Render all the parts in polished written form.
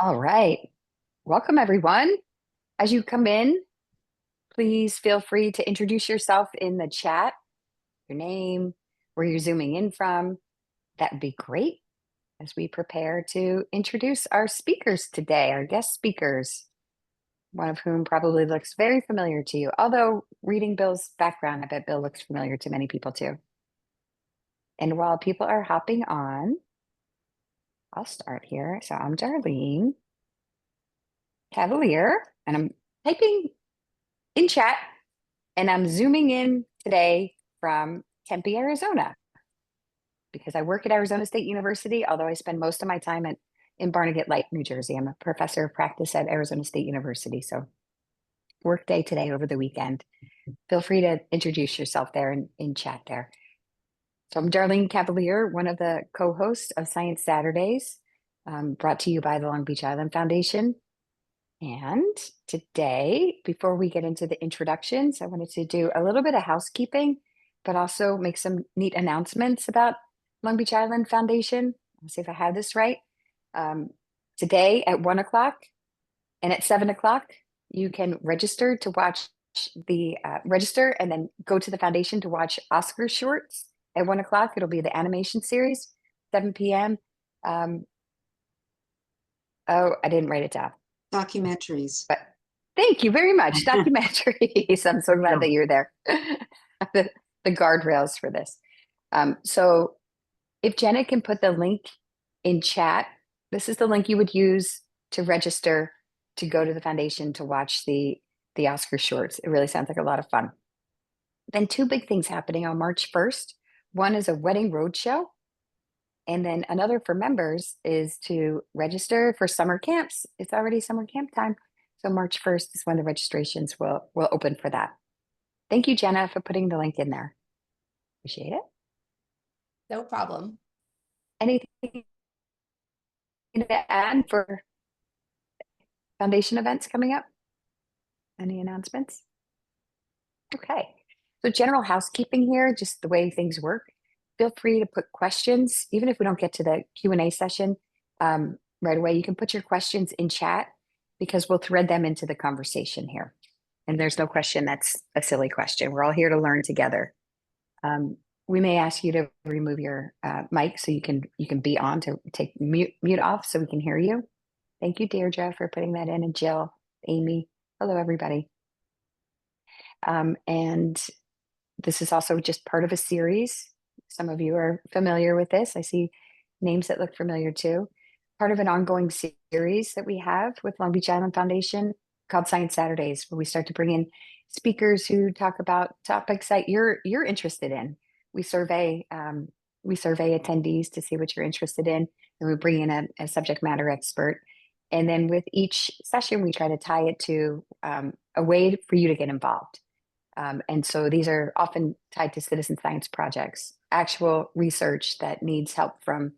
All right. Welcome, everyone. As you come in, please feel free to introduce yourself in the chat, your name, where you're zooming in from. That would be great as we prepare to introduce our speakers today, our guest speakers, one of whom probably looks very familiar to you. Although reading Bill's background, I bet Bill looks familiar to many people too. And while people are hopping on, I'll start here. So I'm Darlene Cavalier, and I'm typing in chat, and I'm zooming in today from Tempe, Arizona, because I work at Arizona State University, although I spend most of my time in Barnegat Lake, New Jersey. I'm a professor of practice at Arizona State University, so work day today over the weekend. Feel free to introduce yourself there in chat there. So I'm Darlene Cavalier, one of the co-hosts of Science Saturdays, brought to you by the Long Beach Island Foundation. And today, before we get into the introductions, I wanted to do a little bit of housekeeping, but also make some neat announcements about Long Beach Island Foundation. Let's see if I have this right. Today at 1 o'clock and at 7 o'clock, you can register to watch register and then go to the foundation to watch Oscar shorts. At 1 o'clock, it'll be the animation series, 7 p.m. Oh, I didn't write it down. Documentaries. But thank you very much. Documentaries. I'm so glad that you're there. the guardrails for this. So if Jenna can put the link in chat, this is the link you would use to register to go to the foundation to watch the Oscar shorts. It really sounds like a lot of fun. Then two big things happening on March 1st. One is a wedding roadshow. And then another for members is to register for summer camps. It's already summer camp time. So March 1st is when the registrations will open for that. Thank you, Jenna, for putting the link in there. Appreciate it. No problem. Anything to add for foundation events coming up? Any announcements? Okay. So general housekeeping here, just the way things work. Feel free to put questions, even if we don't get to the Q&A session right away. You can put your questions in chat because we'll thread them into the conversation here. And there's no question that's a silly question. We're all here to learn together. We may ask you to remove your mic so you can be on, to take mute off so we can hear you. Thank you, Deirdre, for putting that in, and Jill, Amy. Hello, everybody. And this is also just part of a series. Some of you are familiar with this. I see names that look familiar too. Part of an ongoing series that we have with Long Beach Island Foundation called Science Saturdays, where we start to bring in speakers who talk about topics that you're interested in. We survey attendees to see what you're interested in, and we bring in a subject matter expert. And then with each session, we try to tie it to a way for you to get involved. And so these are often tied to citizen science projects, actual research that needs help from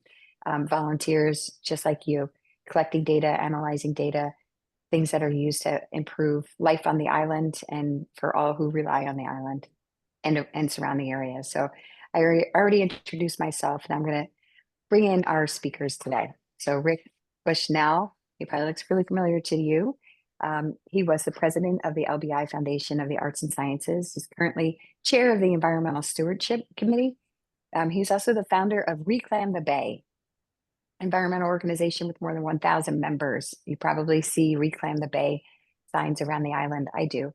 volunteers just like you, collecting data, analyzing data, things that are used to improve life on the island and for all who rely on the island and surrounding areas. So I already introduced myself, and I'm going to bring in our speakers today. So Rick Bushnell, he probably looks really familiar to you. He was the president of the LBI Foundation of the Arts and Sciences. He's currently chair of the Environmental Stewardship Committee. He's also the founder of ReClam The Bay, environmental organization with more than 1,000 members. You probably see ReClam The Bay signs around the island. I do.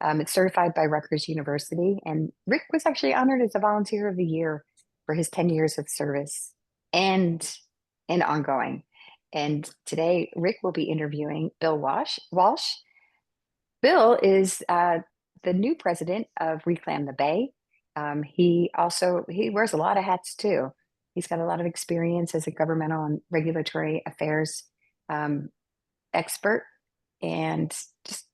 It's certified by Rutgers University, and Rick was actually honored as a Volunteer of the Year for his 10 years of service and ongoing. And today, Rick will be interviewing Bill Walsh. Bill is the new president of ReClam The Bay. He wears a lot of hats too. He's got a lot of experience as a governmental and regulatory affairs expert, and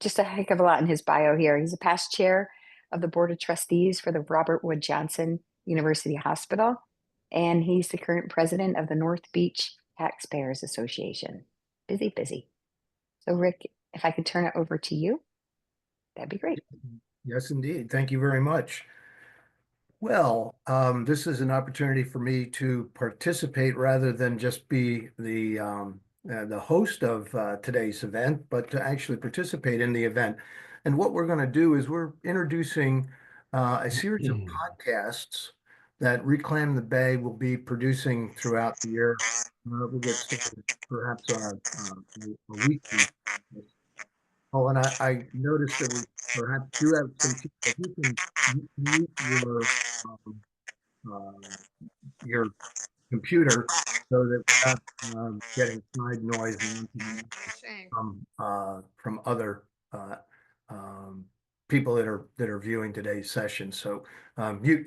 just a heck of a lot in his bio here. He's a past chair of the board of trustees for the Robert Wood Johnson University Hospital, and he's the current president of the North Beach Taxpayers Association. Busy. So Rick, if I could turn it over to you, that'd be great. Yes, indeed. Thank you very much. Well, this is an opportunity for me to participate rather than just be the the host of today's event, but to actually participate in the event. And what we're going to do is we're introducing a series of podcasts that ReClam the Bay will be producing throughout the year. We'll get started perhaps on a weekly. Oh, and I noticed that we perhaps do have some people. If you can mute um, uh, your computer so that we're not getting side noise from other uh, um, people that are viewing today's session. So mute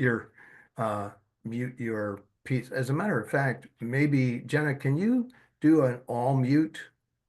uh, your piece. As a matter of fact, maybe Jenna, can you do an all mute,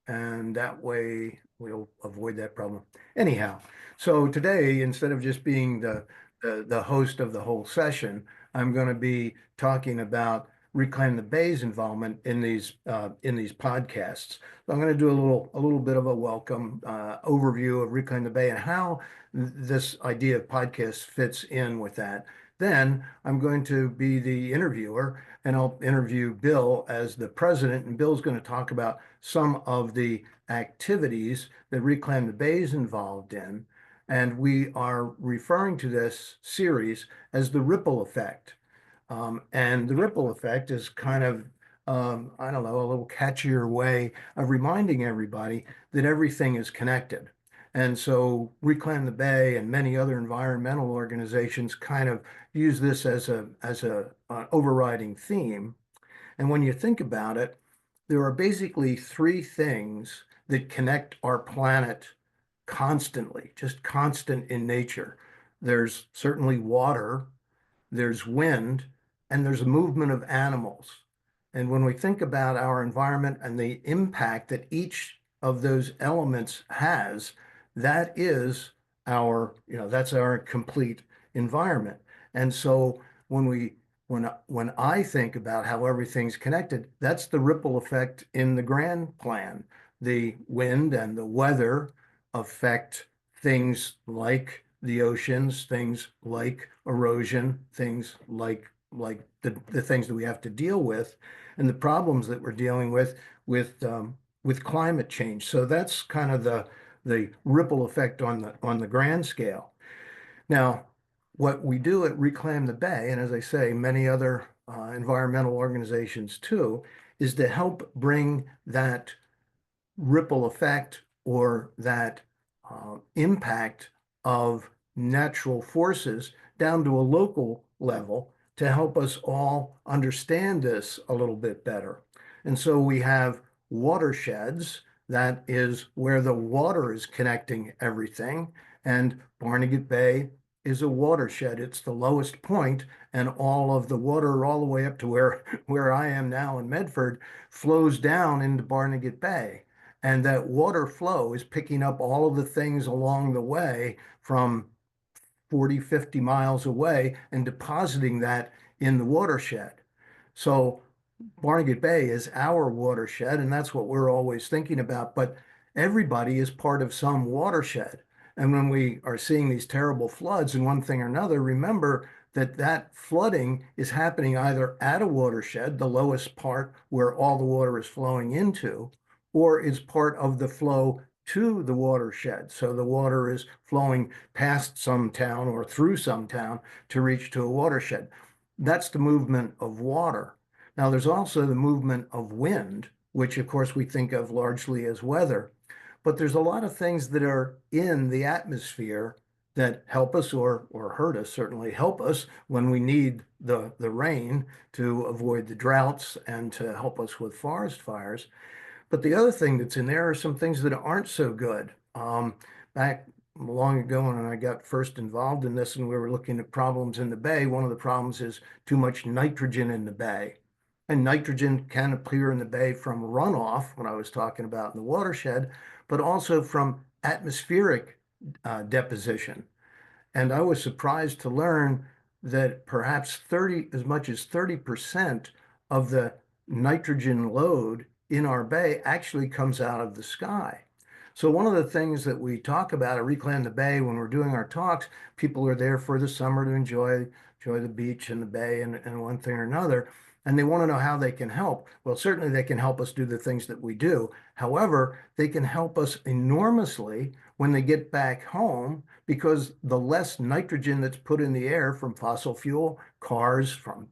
and that way we'll avoid that problem. Anyhow, so today instead of just being the host of the whole session, I'm going to be talking about ReClam the Bay's involvement in these podcasts. So I'm going to do a little bit of a welcome overview of ReClam the Bay and how this idea of podcast fits in with that. Then I'm going to be the interviewer, and I'll interview Bill as the president, and Bill's going to talk about some of the activities that ReClam the Bay is involved in. And we are referring to this series as the ripple effect. And the ripple effect is kind of, I don't know, a little catchier way of reminding everybody that everything is connected. And so ReClam the Bay and many other environmental organizations kind of use this as a overriding theme. And when you think about it, there are basically three things that connect our planet constantly, just constant in nature. There's certainly water, there's wind, and there's a movement of animals. And when we think about our environment and the impact that each of those elements has, that is that's our complete environment. And so when I think about how everything's connected, that's the ripple effect in the grand plan. The wind and the weather affect things like the oceans, things like erosion, things like the things that we have to deal with, and the problems that we're dealing with climate change. So that's kind of the ripple effect on the grand scale. Now, what we do at ReClam the Bay, and as I say, many other environmental organizations too, is to help bring that ripple effect or that impact of natural forces down to a local level to help us all understand this a little bit better. And so we have watersheds. That is where the water is connecting everything. And Barnegat Bay is a watershed. It's the lowest point, and all of the water all the way up to where I am now in Medford flows down into Barnegat Bay. And that water flow is picking up all of the things along the way from 40, 50 miles away and depositing that in the watershed. So Barnegat Bay is our watershed, and that's what we're always thinking about. But everybody is part of some watershed. And when we are seeing these terrible floods in one thing or another, remember that that flooding is happening either at a watershed, the lowest part where all the water is flowing into, or is part of the flow to the watershed. So the water is flowing past some town or through some town to reach to a watershed. That's the movement of water. Now, there's also the movement of wind, which of course we think of largely as weather, but there's a lot of things that are in the atmosphere that help us or hurt us, certainly help us when we need the rain to avoid the droughts and to help us with forest fires. But the other thing that's in there are some things that aren't so good. Back long ago when I got first involved in this and we were looking at problems in the bay, one of the problems is too much nitrogen in the bay. And nitrogen can appear in the bay from runoff, when I was talking about in the watershed, but also from atmospheric deposition. And I was surprised to learn that perhaps as much as 30% of the nitrogen load in our bay actually comes out of the sky. So one of the things that we talk about at ReClam the Bay when we're doing our talks, people are there for the summer to enjoy the beach and the bay and one thing or another. and they want to know how they can help. Well, certainly they can help us do the things that we do. However, they can help us enormously when they get back home, because the less nitrogen that's put in the air from fossil fuel, cars, from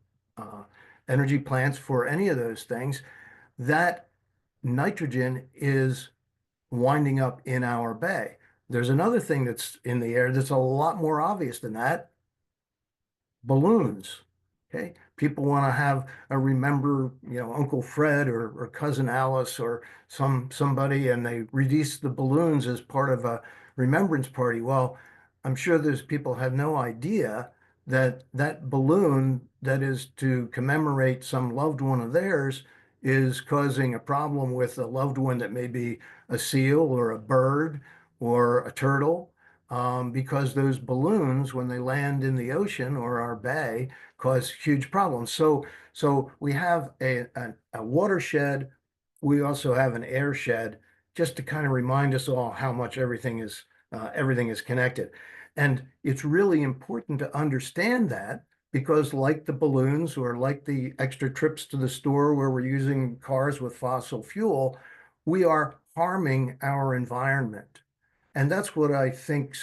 energy plants, for any of those things, that nitrogen is winding up in our bay. There's another thing that's in the air that's a lot more obvious than that: balloons. Okay. People want to have a remember, Uncle Fred or Cousin Alice or somebody, and they release the balloons as part of a remembrance party. Well, I'm sure those people have no idea that that balloon that is to commemorate some loved one of theirs is causing a problem with a loved one that may be a seal or a bird or a turtle, because those balloons, when they land in the ocean or our bay, cause huge problems. So we have a watershed. We also have an airshed, just to kind of remind us all how much everything is connected. And it's really important to understand that, because like the balloons or like the extra trips to the store where we're using cars with fossil fuel, we are harming our environment. And that's what I think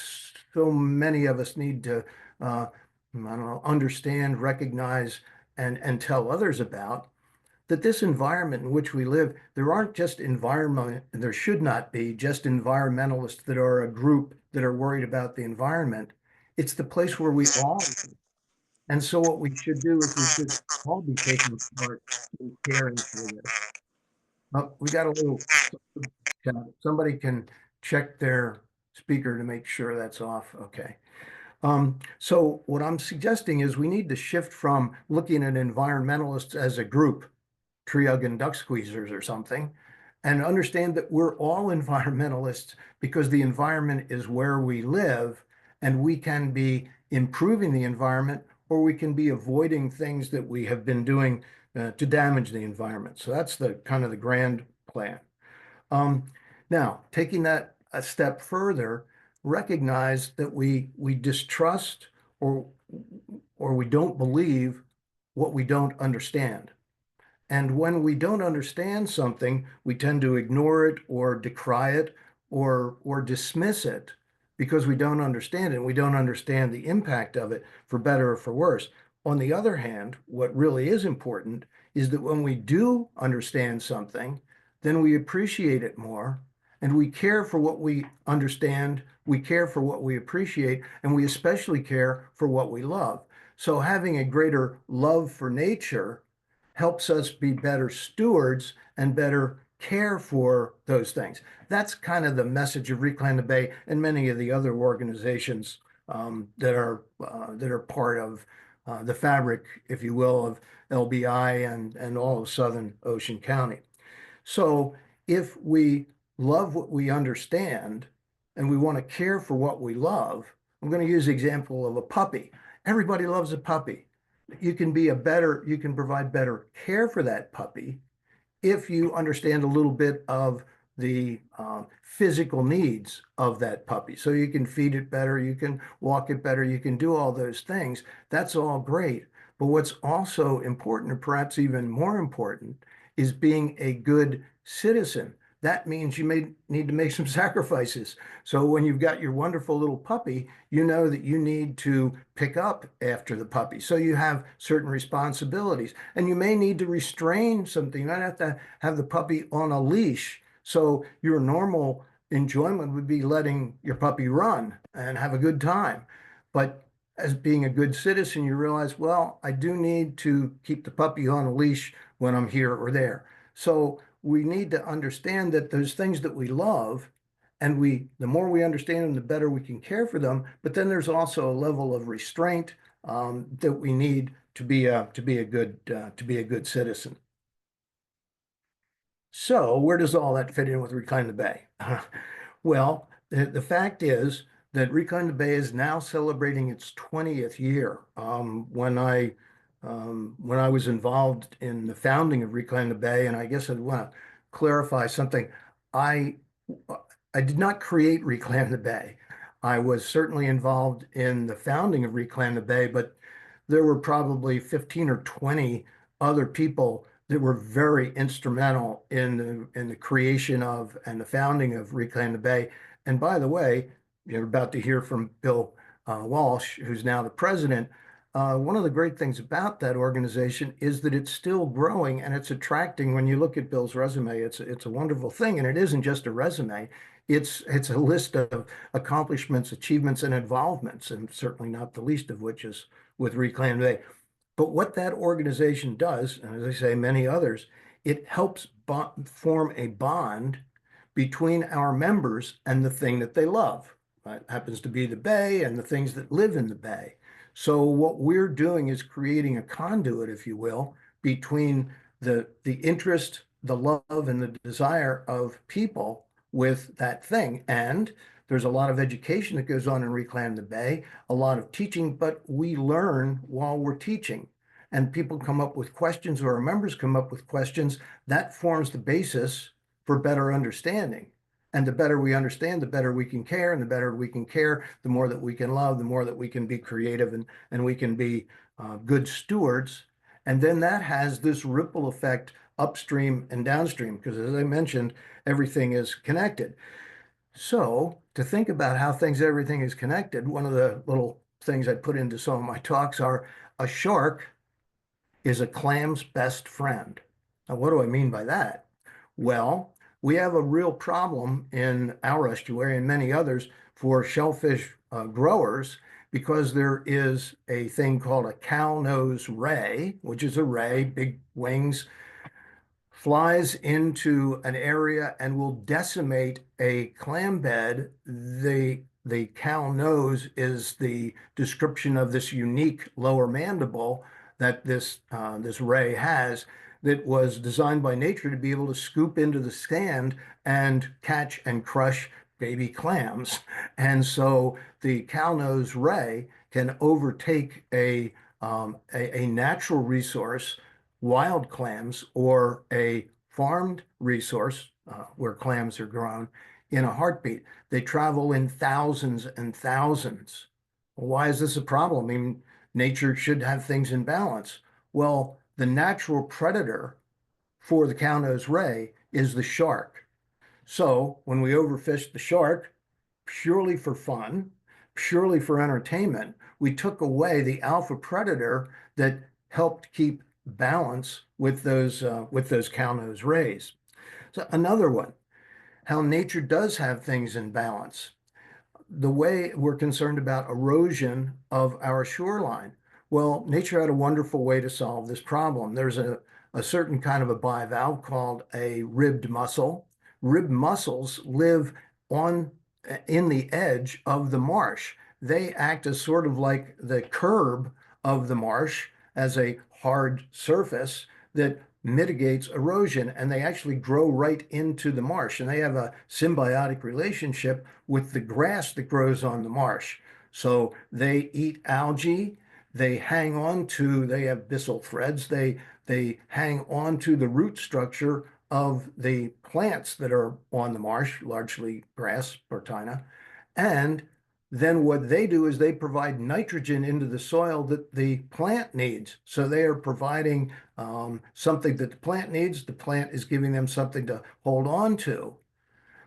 so many of us need to, I don't know, understand, recognize, and tell others about. That this environment in which we live, there aren't just there should not be just environmentalists that are a group that are worried about the environment. It's the place where we all live. And so what we should do is we should all be taking part in caring for this. Oh, we got a little, somebody can check their speaker to make sure that's off. Okay. So what I'm suggesting is we need to shift from looking at environmentalists as a group, tree hugging duck squeezers or something, and understand that we're all environmentalists, because the environment is where we live, and we can be improving the environment, or we can be avoiding things that we have been doing to damage the environment. So that's the kind of the grand plan. Now, taking that a step further, recognize that we distrust or we don't believe what we don't understand. And when we don't understand something, we tend to ignore it or decry it or dismiss it, because we don't understand it. And we don't understand the impact of it, for better or for worse. On the other hand, what really is important is that when we do understand something, then we appreciate it more, and we care for what we understand, we care for what we appreciate, and we especially care for what we love. So having a greater love for nature helps us be better stewards and better care for those things. That's kind of the message of ReClam the Bay and many of the other organizations that are part of the fabric, if you will, of LBI and all of Southern Ocean County. So if we love what we understand and we want to care for what we love, I'm going to use the example of a puppy. Everybody loves a puppy. You can provide better care for that puppy if you understand a little bit of the physical needs of that puppy. So you can feed it better, you can walk it better, you can do all those things. That's all great. But what's also important, or perhaps even more important, is being a good citizen. That means you may need to make some sacrifices. So when you've got your wonderful little puppy, you know that you need to pick up after the puppy. So you have certain responsibilities, and you may need to restrain something. You might have to have the puppy on a leash. So your normal enjoyment would be letting your puppy run and have a good time. But as being a good citizen, you realize, well, I do need to keep the puppy on a leash when I'm here or there. So we need to understand that those things that we love, and the more we understand them, the better we can care for them. But then there's also a level of restraint that we need to be a good citizen. So where does all that fit in with ReClam the Bay? Well, the fact is that ReClam the Bay is now celebrating its 20th year. When I was involved in the founding of ReClam the Bay, and I guess I'd want to clarify something. I did not create ReClam the Bay. I was certainly involved in the founding of ReClam the Bay, but there were probably 15 or 20 other people that were very instrumental in the creation of and the founding of ReClam the Bay. And by the way, you're about to hear from Bill Walsh, who's now the president. One of the great things about that organization is that it's still growing and it's attracting. When you look at Bill's resume, it's a wonderful thing, and it isn't just a resume. It's a list of accomplishments, achievements, and involvements, and certainly not the least of which is with ReClam the Bay. But what that organization does, and as I say, many others, it helps form a bond between our members and the thing that they love. It happens to be the Bay and the things that live in the Bay. So what we're doing is creating a conduit, if you will, between the interest, the love, and the desire of people with that thing. And there's a lot of education that goes on in ReClam the Bay, a lot of teaching, but we learn while we're teaching. And people come up with questions, or our members come up with questions. That forms the basis for better understanding. And the better we understand, the better we can care. And the better we can care, the more that we can love, the more that we can be creative, and we can be good stewards. And then that has this ripple effect upstream and downstream, because as I mentioned, everything is connected. So to think about how everything is connected, one of the little things I put into some of my talks are a shark is a clam's best friend. Now, what do I mean by that? Well, we have a real problem in our estuary and many others for shellfish growers, because there is a thing called a cow-nose ray, which is a ray, big wings, flies into an area and will decimate a clam bed. The cow nose is the description of this unique lower mandible that this ray has, that was designed by nature to be able to scoop into the sand and catch and crush baby clams. And so the cow nose ray can overtake a natural resource, wild clams, or a farmed resource where clams are grown, in a heartbeat. They travel in thousands and thousands. Well, why is this a problem? I mean, nature should have things in balance. Well, the natural predator for the cow-nose ray is the shark. So when we overfished the shark, purely for fun, purely for entertainment, we took away the alpha predator that helped keep balance with those cow-nose rays. So another one, how nature does have things in balance. The way we're concerned about erosion of our shoreline. Well, nature had a wonderful way to solve this problem. There's a certain kind of a bivalve called a ribbed mussel. Ribbed mussels live in the edge of the marsh. They act as sort of like the curb of the marsh, as a hard surface that mitigates erosion, and they actually grow right into the marsh, and they have a symbiotic relationship with the grass that grows on the marsh. So they eat algae, they have byssal threads, they hang on to the root structure of the plants that are on the marsh, largely grass, Spartina, and then what they do is they provide nitrogen into the soil that the plant needs. So they are providing something that the plant needs. The plant is giving them something to hold on to.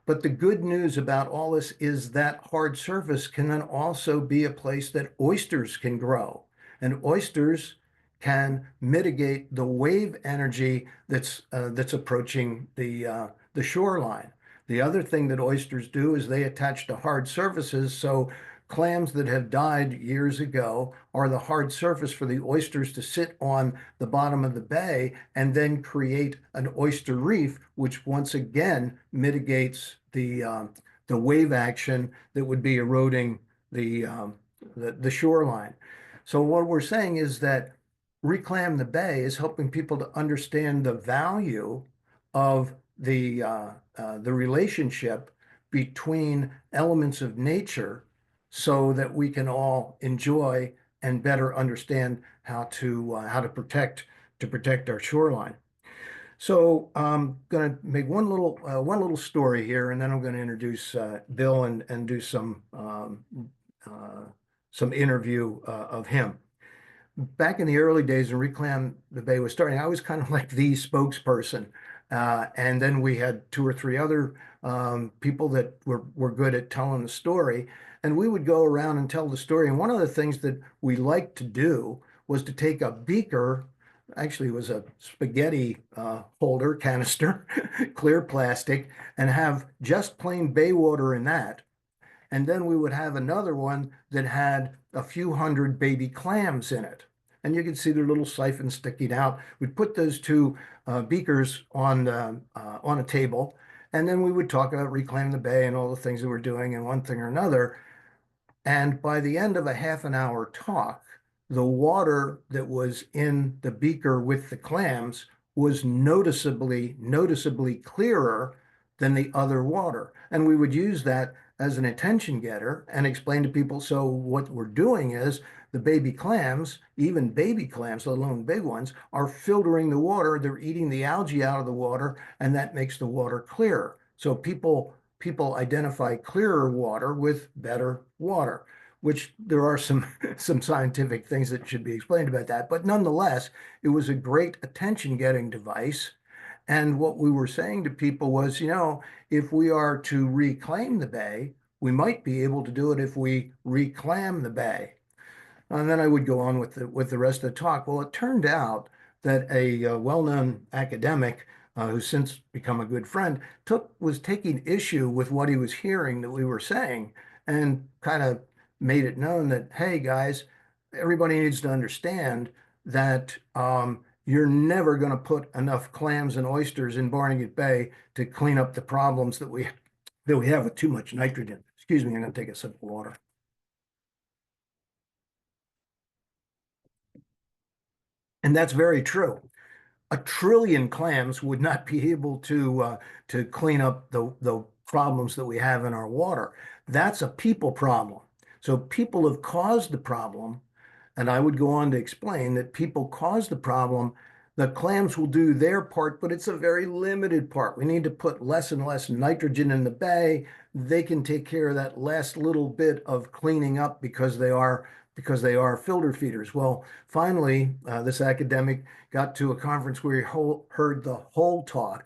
But the good news about all this is that hard surface can then also be a place that oysters can grow. And oysters can mitigate the wave energy that's approaching the shoreline. The other thing that oysters do is they attach to hard surfaces. So clams that have died years ago are the hard surface for the oysters to sit on the bottom of the bay and then create an oyster reef, which once again mitigates the wave action that would be eroding the shoreline. So what we're saying is that ReClam the Bay is helping people to understand the value of the relationship between elements of nature, so that we can all enjoy and better understand how to protect our shoreline. So I'm going to make one little story here, and then I'm going to introduce Bill and do some interview of him. back in the early days when ReClam the Bay was starting, I was kind of like the spokesperson. And then we had two or three other people that were good at telling the story. And we would go around and tell the story. And one of the things that we liked to do was to take a beaker, actually it was a spaghetti holder canister, clear plastic, and have just plain bay water in that. And then we would have another one that had a few hundred baby clams in it. And you could see their little siphons sticking out. We'd put those two beakers on a table, and then we would talk about Reclaim the Bay and all the things that we're doing and one thing or another. And by the end of a half an hour talk, the water that was in the beaker with the clams was noticeably clearer than the other water. And we would use that as an attention getter and explain to people, so what we're doing is the baby clams, even baby clams, let alone big ones, are filtering the water. They're eating the algae out of the water, and that makes the water clearer. So people identify clearer water with better water, which there are some scientific things that should be explained about that. But nonetheless, it was a great attention getting device. And what we were saying to people was, if we are to reclaim the bay, we might be able to do it if we reclam the bay. And then I would go on with the rest of the talk. Well, it turned out that a well-known academic who's since become a good friend was taking issue with what he was hearing that we were saying, and kind of made it known that, hey guys, everybody needs to understand that you're never going to put enough clams and oysters in Barnegat Bay to clean up the problems that we have with too much nitrogen. Excuse me, I'm going to take a sip of water. And that's very true. 1 trillion clams would not be able to clean up the problems that we have in our water. That's a people problem. So people have caused the problem, and I would go on to explain that people cause the problem. The clams will do their part, but it's a very limited part. We need to put less and less nitrogen in the bay. They can take care of that last little bit of cleaning up because they are filter feeders. Well, finally, this academic got to a conference where he heard the whole talk,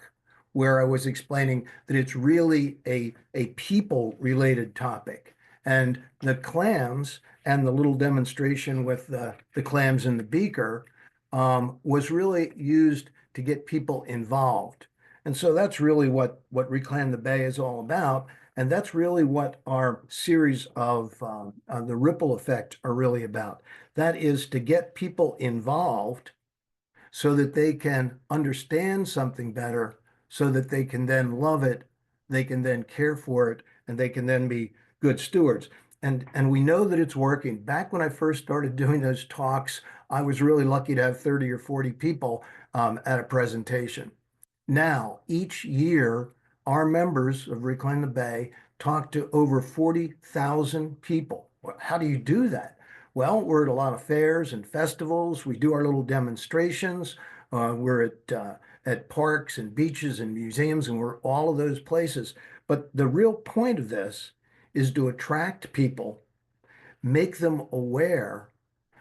where I was explaining that it's really a people-related topic. And the clams and the little demonstration with the clams in the beaker was really used to get people involved. And so that's really what Reclaim the Bay is all about. And that's really what our series of the ripple effect are really about. That is to get people involved so that they can understand something better, so that they can then love it, they can then care for it, and they can then be good stewards. And we know that it's working. Back when I first started doing those talks, I was really lucky to have 30 or 40 people at a presentation. Now, each year, our members of Reclaim the Bay talk to over 40,000 people. How do you do that? Well, we're at a lot of fairs and festivals. We do our little demonstrations. We're at parks and beaches and museums, and we're all of those places. But the real point of this is to attract people, make them aware,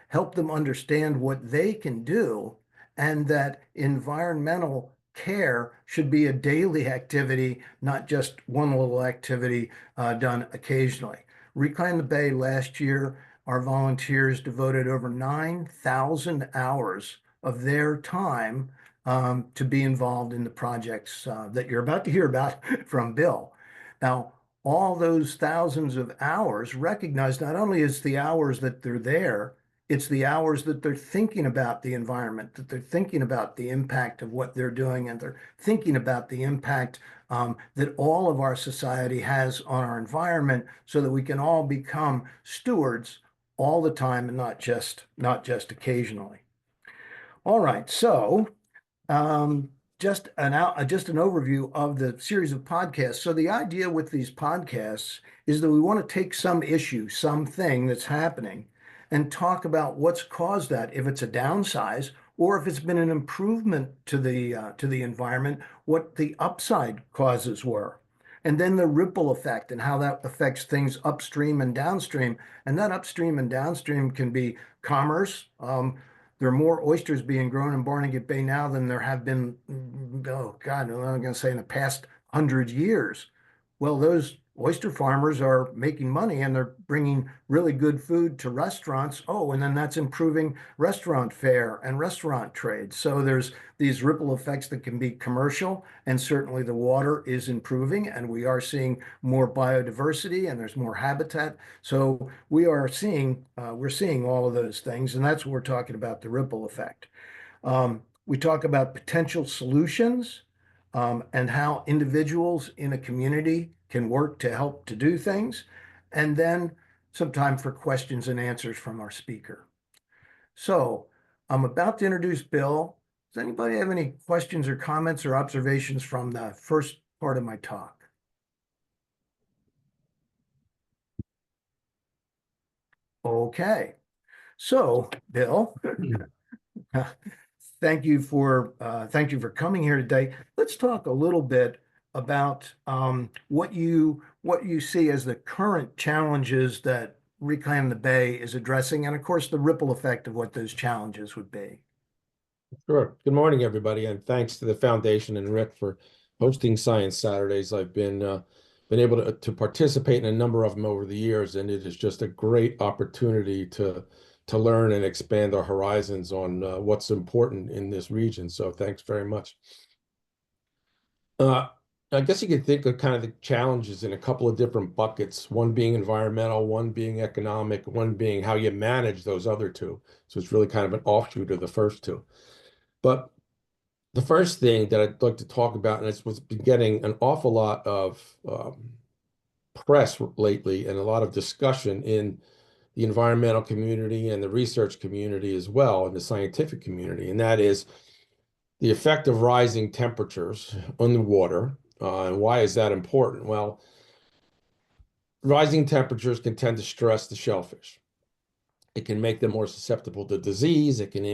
help them understand what they can do, and that environmental care should be a daily activity, not just one little activity done occasionally. Reclaim the Bay last year, our volunteers devoted over 9,000 hours of their time to be involved in the projects that you're about to hear about from Bill. Now, all those thousands of hours recognized not only as the hours that they're there, it's the hours that they're thinking about the environment, that they're thinking about the impact of what they're doing, and they're thinking about the impact that all of our society has on our environment, so that we can all become stewards all the time and not just occasionally. All right, so just an overview of the series of podcasts. So the idea with these podcasts is that we want to take some issue, something that's happening, and talk about what's caused that, if it's a downsize or if it's been an improvement to the environment, what the upside causes were. And then the ripple effect and how that affects things upstream and downstream. And that upstream and downstream can be commerce. There are more oysters being grown in Barnegat Bay now than there have been, oh God, I'm going to say in the past 100 years. Well, those oyster farmers are making money and they're bringing really good food to restaurants. Oh, and then that's improving restaurant fare and restaurant trade. So there's these ripple effects that can be commercial, and certainly the water is improving, and we are seeing more biodiversity and there's more habitat. So we're seeing all of those things, and that's what we're talking about, the ripple effect. We talk about potential solutions and how individuals in a community can work to help to do things, and then some time for questions and answers from our speaker. So I'm about to introduce Bill. Does anybody have any questions or comments or observations from the first part of my talk? Okay, so Bill, thank you for coming here today. Let's talk a little bit about what you see as the current challenges that ReClam the Bay is addressing, and of course the ripple effect of what those challenges would be. Sure. Good morning, everybody, and thanks to the foundation and Rick for hosting Science Saturdays. I've been able to participate in a number of them over the years, and it is just a great opportunity to learn and expand our horizons on what's important in this region. So thanks very much. I guess you could think of kind of the challenges in a couple of different buckets, one being environmental, one being economic, one being how you manage those other two. So it's really kind of an offshoot of the first two. But the first thing that I'd like to talk about, and it's what's been getting an awful lot of press lately and a lot of discussion in the environmental community and the research community as well, and the scientific community, and that is the effect of rising temperatures on the water. And why is that important? Well, rising temperatures can tend to stress the shellfish. It can make them more susceptible to disease. It can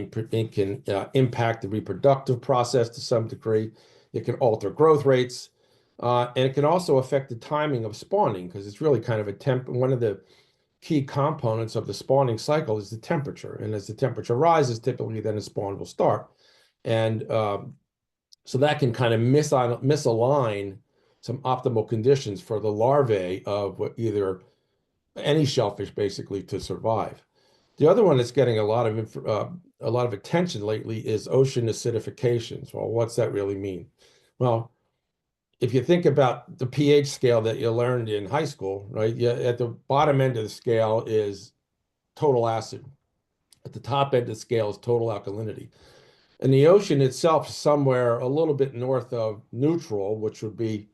impact the reproductive process to some degree. It can alter growth rates. And it can also affect the timing of spawning, because it's really kind of one of the key components of the spawning cycle is the temperature. And as the temperature rises, typically then the spawn will start. And so that can kind of misalign some optimal conditions for the larvae of either any shellfish basically to survive. The other one that's getting a lot of attention lately is ocean acidification. So what's that really mean? Well, if you think about the pH scale that you learned in high school, right? At the bottom end of the scale is total acid. At the top end of the scale is total alkalinity. And the ocean itself is somewhere a little bit north of neutral, which would be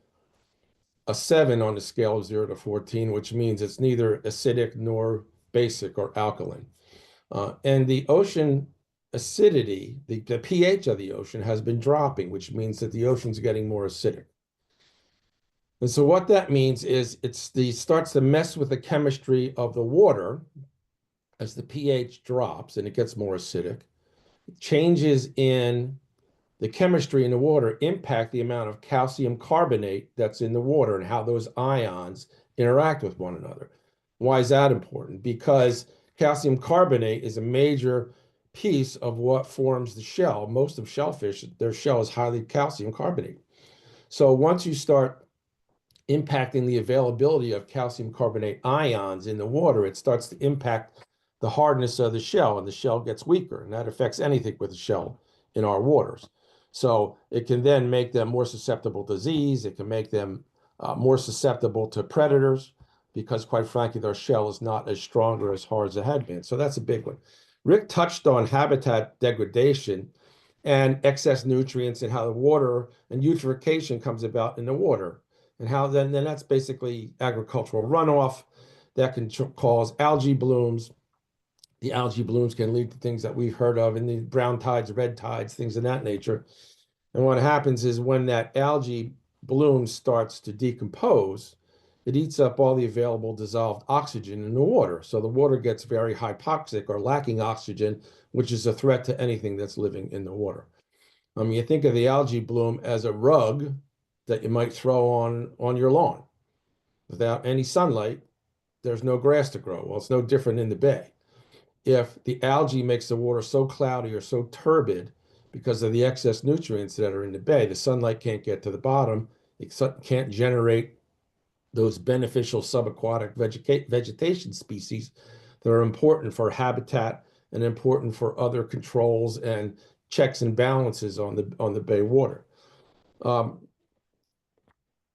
a 7 on the scale of 0 to 14, which means it's neither acidic nor basic or alkaline. And the ocean acidity, the pH of the ocean has been dropping, which means that the ocean's getting more acidic. And so what that means is it starts to mess with the chemistry of the water as the pH drops and it gets more acidic. Changes in the chemistry in the water impact the amount of calcium carbonate that's in the water and how those ions interact with one another. Why is that important? Because calcium carbonate is a major piece of what forms the shell. Most of shellfish, their shell is highly calcium carbonate. So once you start impacting the availability of calcium carbonate ions in the water, it starts to impact the hardness of the shell, and the shell gets weaker, and that affects anything with the shell in our waters. So it can then make them more susceptible to disease. It can make them more susceptible to predators, because quite frankly, their shell is not as strong or as hard as it had been. So that's a big one. Rick touched on habitat degradation and excess nutrients and how the water and eutrophication comes about in the water, and how then that's basically agricultural runoff that can cause algae blooms. The algae blooms can lead to things that we've heard of in the brown tides, red tides, things of that nature. And what happens is when that algae bloom starts to decompose, it eats up all the available dissolved oxygen in the water. So the water gets very hypoxic or lacking oxygen, which is a threat to anything that's living in the water. You think of the algae bloom as a rug that you might throw on your lawn. Without any sunlight, there's no grass to grow. Well, it's no different in the bay. If the algae makes the water so cloudy or so turbid because of the excess nutrients that are in the bay, the sunlight can't get to the bottom. It can't generate those beneficial subaquatic vegetation species that are important for habitat and important for other controls and checks and balances on the bay water.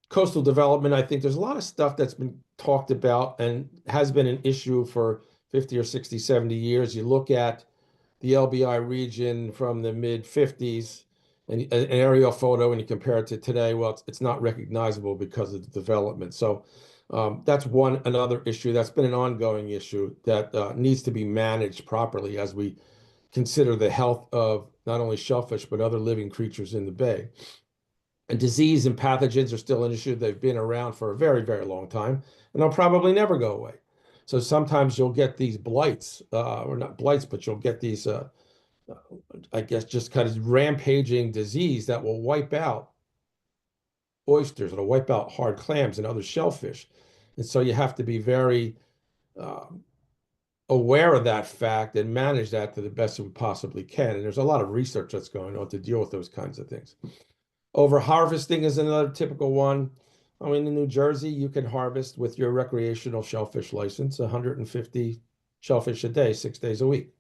Coastal development, I think there's a lot of stuff that's been talked about and has been an issue for 50 or 60, 70 years. You look at the LBI region from the mid 50s and an aerial photo and you compare it to today, well, it's not recognizable because of the development. So that's another issue that's been an ongoing issue that needs to be managed properly as we consider the health of not only shellfish, but other living creatures in the bay. And disease and pathogens are still an issue. They've been around for a very, very long time, and they'll probably never go away. So sometimes you'll get these blights, or not blights, but you'll get these, I guess, just kind of rampaging disease that will wipe out oysters, it'll wipe out hard clams and other shellfish. And so you have to be very aware of that fact and manage that to the best we possibly can. And there's a lot of research that's going on to deal with those kinds of things. Over harvesting is another typical one. I mean, in New Jersey, you can harvest with your recreational shellfish license 150 shellfish a day, 6 days a week.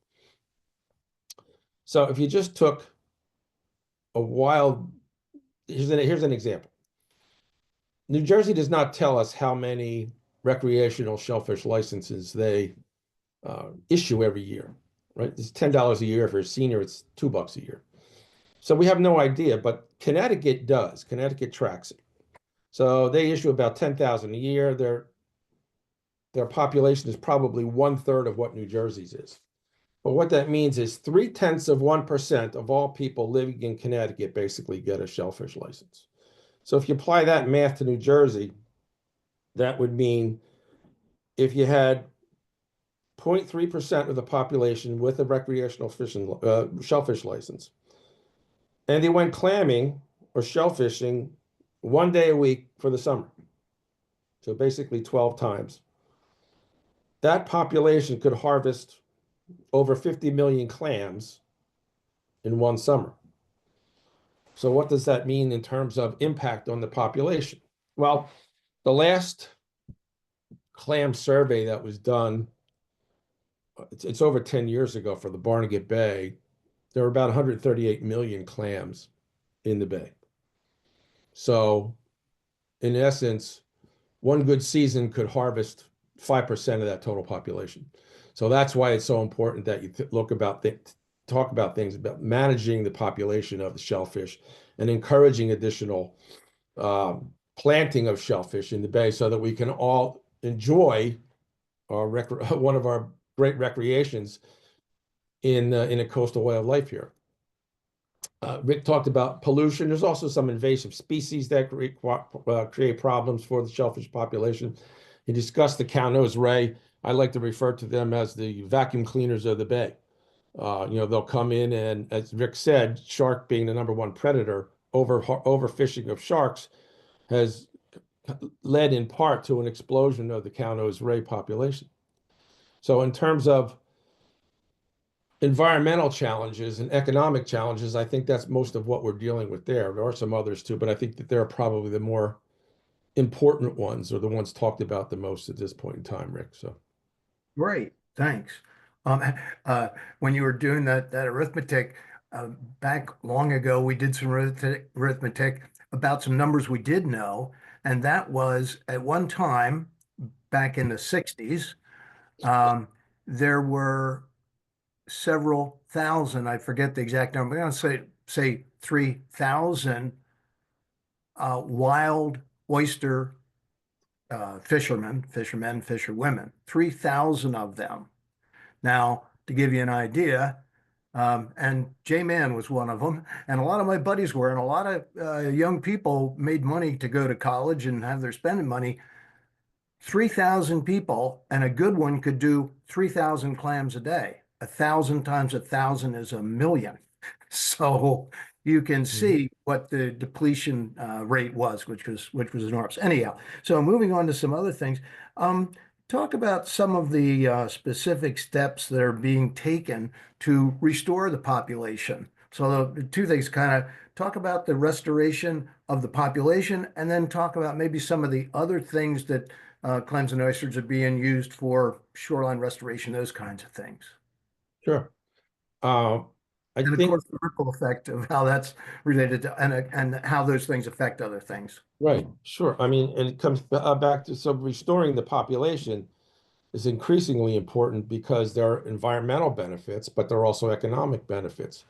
So if you just took a wild, here's an example. New Jersey does not tell us how many recreational shellfish licenses they issue every year, right? It's $10 a year. If you're a senior, it's $2 a year. So we have no idea, but Connecticut does. Connecticut tracks it. So they issue about 10,000 a year. Their population is probably 1/3 of what New Jersey's is. But what that means is 0.3% of all people living in Connecticut basically get a shellfish license. So if you apply that math to New Jersey, that would mean if you had 0.3% of the population with a recreational shellfish license, and they went clamming or shellfishing 1 day a week for the summer, so basically 12 times, that population could harvest over 50 million clams in one summer. So what does that mean in terms of impact on the population? Well, the last clam survey that was done, it's over 10 years ago for the Barnegat Bay, there were about 138 million clams in the bay. So in essence, one good season could harvest 5% of that total population. So that's why it's so important that you talk about things about managing the population of the shellfish and encouraging additional planting of shellfish in the bay so that we can all enjoy one of our great recreations in a coastal way of life here. Rick talked about pollution. There's also some invasive species that create problems for the shellfish population. He discussed the cow-nosed ray. I like to refer to them as the vacuum cleaners of the bay. They'll come in and, as Rick said, shark being the #1 predator, overfishing of sharks has led in part to an explosion of the cow-nosed ray population. So in terms of environmental challenges and economic challenges, I think that's most of what we're dealing with there. There are some others too, but I think that they're probably the more important ones or the ones talked about the most at this point in time, Rick. So Great, thanks. When you were doing that arithmetic back long ago, we did some arithmetic about some numbers we did know, and that was at one time back in the 60s, there were several thousand, I forget the exact number, I'm going to say 3,000 wild oyster fishermen, fisherwomen, 3,000 of them. Now, to give you an idea, and J-Man was one of them, and a lot of my buddies were, and a lot of young people made money to go to college and have their spending money. 3,000 people, and a good one could do 3,000 clams a day. 1,000 times 1,000 is 1 million. So you can see what the depletion rate was, which was enormous. Anyhow, so moving on to some other things. Talk about some of the specific steps that are being taken to restore the population. So the two things, kind of talk about the restoration of the population, and then talk about maybe some of the other things that clams and oysters are being used for, shoreline restoration, those kinds of things. Sure. I And of think, course, the ripple effect of how that's related to, and how those things affect other things. right, sure. I mean, and it comes back to, so restoring the population is increasingly important because there are environmental benefits, but there are also economic benefits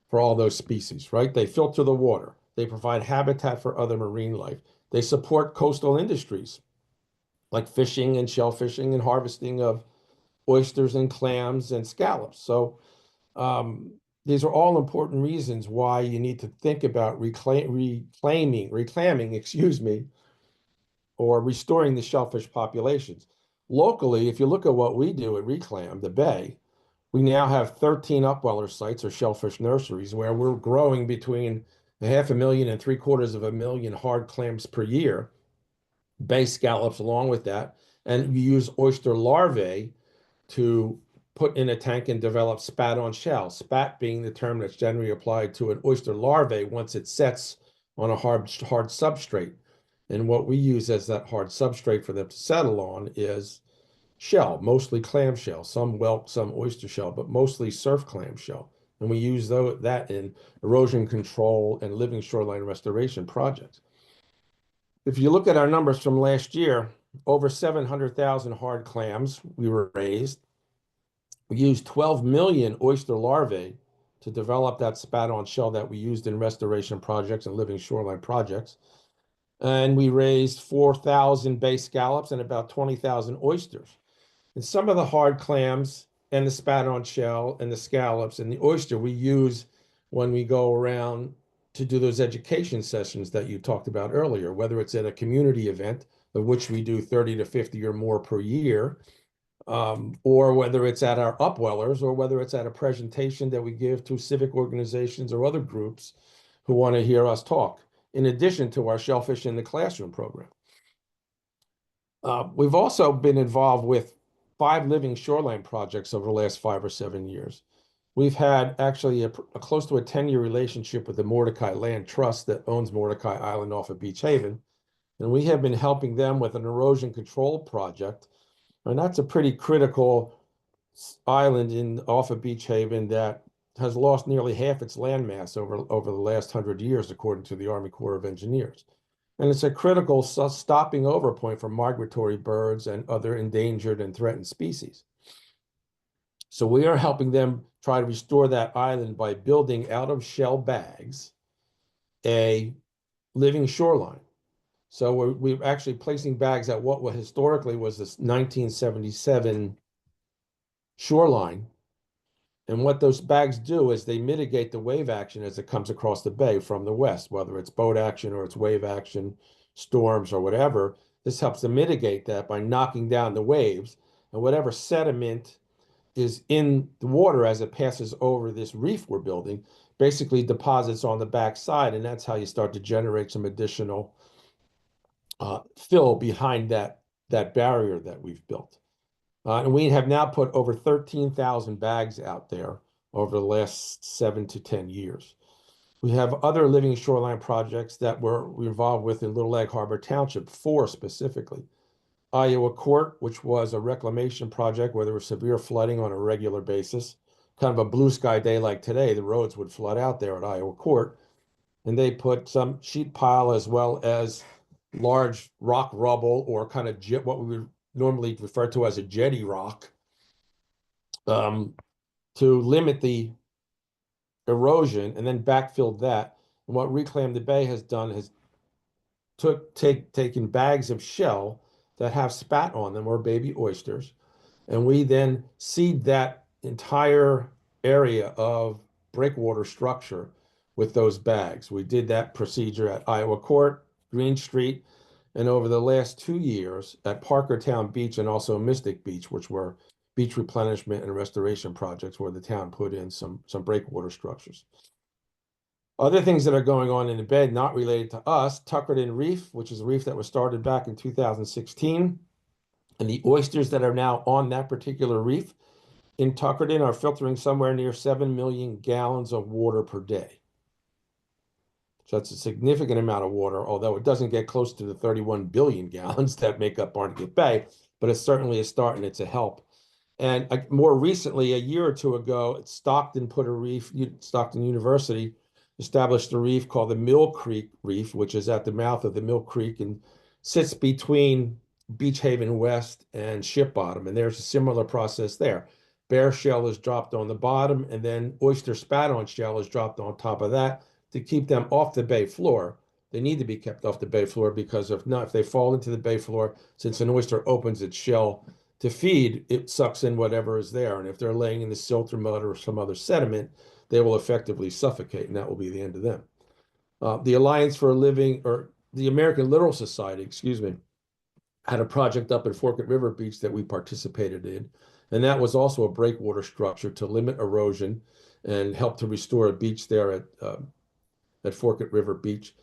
for all those species, right? They filter the water. They provide habitat for other marine life. They support coastal industries like fishing and shellfishing and harvesting of oysters and clams and scallops. So these are all important reasons why you need to think about reclaiming, excuse me, or restoring the shellfish populations. Locally, if you look at what we do at ReClam The Bay, we now have 13 upweller sites or shellfish nurseries where we're growing between 500,000 and 750,000 hard clams per year, bay scallops along with that, and you use oyster larvae to put in a tank and develop spat on shell, spat being the term that's generally applied to an oyster larvae once it sets on a hard substrate. And what we use as that hard substrate for them to settle on is shell, mostly clam shell, some whelk, some oyster shell, but mostly surf clam shell. And we use that in erosion control and living shoreline restoration projects. If you look at our numbers from last year, over 700,000 hard clams we were raised. We used 12 million oyster larvae to develop that spat-on shell that we used in restoration projects and living shoreline projects. And we raised 4,000 bay scallops and about 20,000 oysters. And some of the hard clams and the spat-on shell and the scallops and the oyster we use when we go around to do those education sessions that you talked about earlier, whether it's at a community event, of which we do 30 to 50 or more per year, or whether it's at our upwellers, or whether it's at a presentation that we give to civic organizations or other groups who want to hear us talk, in addition to our Shellfish in the Classroom program. We've also been involved with 5 living shoreline projects over the last 5 or 7 years. We've had actually a close to a 10-year relationship with the Mordecai Land Trust that owns Mordecai Island off of Beach Haven. And we have been helping them with an erosion control project. And that's a pretty critical island off of Beach Haven that has lost nearly half its landmass over the last 100 years, according to the Army Corps of Engineers. And it's a critical stopping over point for migratory birds and other endangered and threatened species. So we are helping them try to restore that island by building out of shell bags a living shoreline. So we're actually placing bags at what historically was this 1977 shoreline. And what those bags do is they mitigate the wave action as it comes across the bay from the west, whether it's boat action or it's wave action, storms or whatever. This helps to mitigate that by knocking down the waves, and whatever sediment is in the water as it passes over this reef we're building basically deposits on the backside, and that's how you start to generate some additional fill behind that barrier that we've built. And we have now put over 13,000 bags out there over the last 7 to 10 years. We have other living shoreline projects that we're involved with in Little Egg Harbor Township, 4 specifically. Iowa Court, which was a reclamation project where there was severe flooding on a regular basis. Kind of a blue sky day like today, the roads would flood out there at Iowa Court. And they put some sheet pile as well as large rock rubble, or kind of what we would normally refer to as a jetty rock, to limit the erosion, and then backfilled that. And what ReClam The Bay has done is taken bags of shell that have spat on them, or baby oysters, and we then seed that entire area of breakwater structure with those bags. We did that procedure at Iowa Court, Green Street, and over the last 2 years at Parkertown Beach and also Mystic Beach, which were beach replenishment and restoration projects where the town put in some breakwater structures. Other things that are going on in the bay, not related to us, Tuckerton Reef, which is a reef that was started back in 2016. And the oysters that are now on that particular reef in Tuckerton are filtering somewhere near 7 million gallons of water per day. So that's a significant amount of water, although it doesn't get close to the 31 billion gallons that make up Barnegat Bay, but it's certainly a start and it's a help. And more recently, a year or two ago, Stockton University established a reef called the Mill Creek Reef, which is at the mouth of the Mill Creek and sits between Beach Haven West and Ship Bottom. And there's a similar process there. Bear shell is dropped on the bottom, and then oyster spat-on shell is dropped on top of that to keep them off the bay floor. They need to be kept off the bay floor because if not, if they fall into the bay floor, since an oyster opens its shell to feed, it sucks in whatever is there. And if they're laying in the silt or mud or some other sediment, they will effectively suffocate, and that will be the end of them. The Alliance for a Living, or the American Littoral Society, excuse me, had a project up at Forked River Beach that we participated in. And that was also a breakwater structure to limit erosion and help to restore a beach there at Forked River Beach.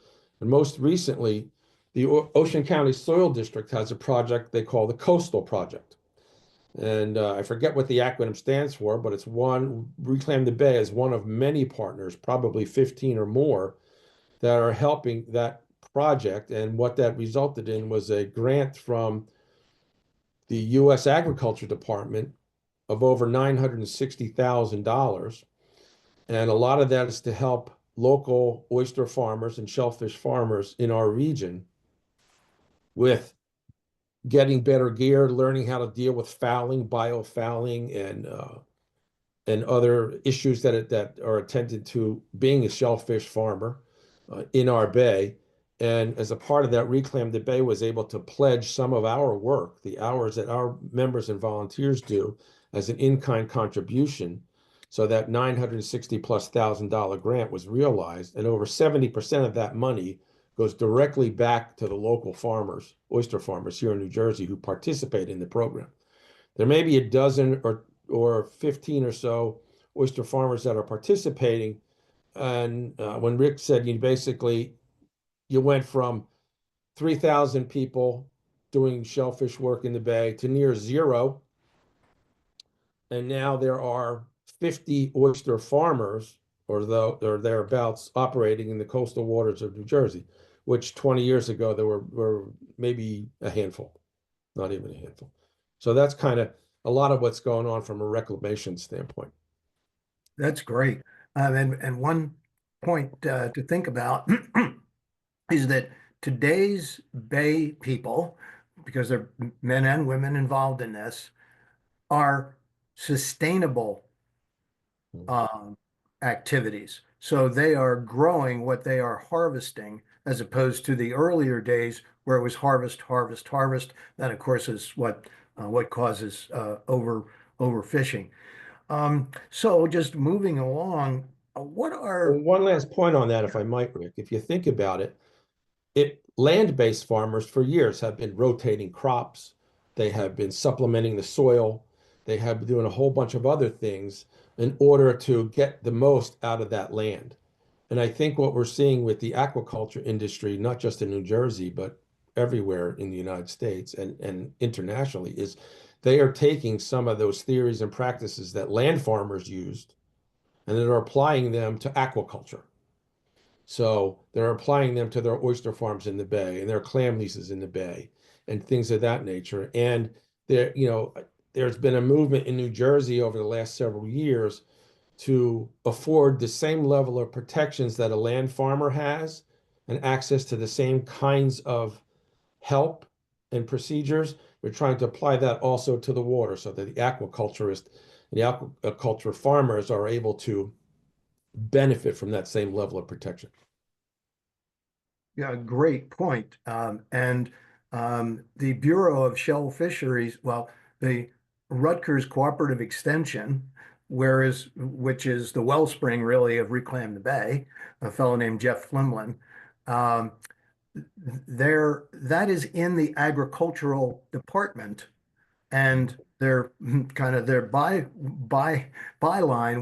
And most recently, the Ocean County Soil District has a project they call the Coastal Project. And I forget what the acronym stands for, but it's ReClam The Bay is one of many partners, probably 15 or more, that are helping that project. And what that resulted in was a grant from the U.S. Agriculture Department of over $960,000. And a lot of that is to help local oyster farmers and shellfish farmers in our region with getting better gear, learning how to deal with fouling, biofouling, and other issues that are attended to being a shellfish farmer in our bay. And as a part of that, ReClam The Bay was able to pledge some of our work, the hours that our members and volunteers do, as an in-kind contribution. So that $960,000+ grant was realized, and over 70% of that money goes directly back to the local farmers, oyster farmers here in New Jersey who participate in the program. There may be a dozen or 15 or so oyster farmers that are participating. And when Rick said you went from 3,000 people doing shellfish work in the bay to near zero. And now there are 50 oyster farmers or thereabouts operating in the coastal waters of New Jersey, which 20 years ago there were maybe a handful, not even a handful. So that's kind of a lot of what's going on from a reclamation standpoint. That's great. And one point to think about is that today's Bay people, because there are men and women involved in this, are sustainable activities. So they are growing what they are harvesting, as opposed to the earlier days where it was harvest, harvest, harvest. That, of course, is what causes overfishing. So just moving along, what are One last point on that, if I might, Rick. If you think about it, land-based farmers for years have been rotating crops. They have been supplementing the soil. They have been doing a whole bunch of other things in order to get the most out of that land. And I think what we're seeing with the aquaculture industry, not just in New Jersey, but everywhere in the United States and internationally, is they are taking some of those theories and practices that land farmers used and they're applying them to aquaculture. So they're applying them to their oyster farms in the bay and their clam leases in the bay and things of that nature. And there's been a movement in New Jersey over the last several years to afford the same level of protections that a land farmer has and access to the same kinds of help and procedures. We're trying to apply that also to the water so that the aquaculturists and the aquaculture farmers are able to benefit from that same level of protection. Yeah, great point. And the Bureau of Shell Fisheries, well, the Rutgers Cooperative Extension, which is the wellspring really of ReClam The Bay, a fellow named Jeff Flimlin, that is in the agricultural department And their kind of their byline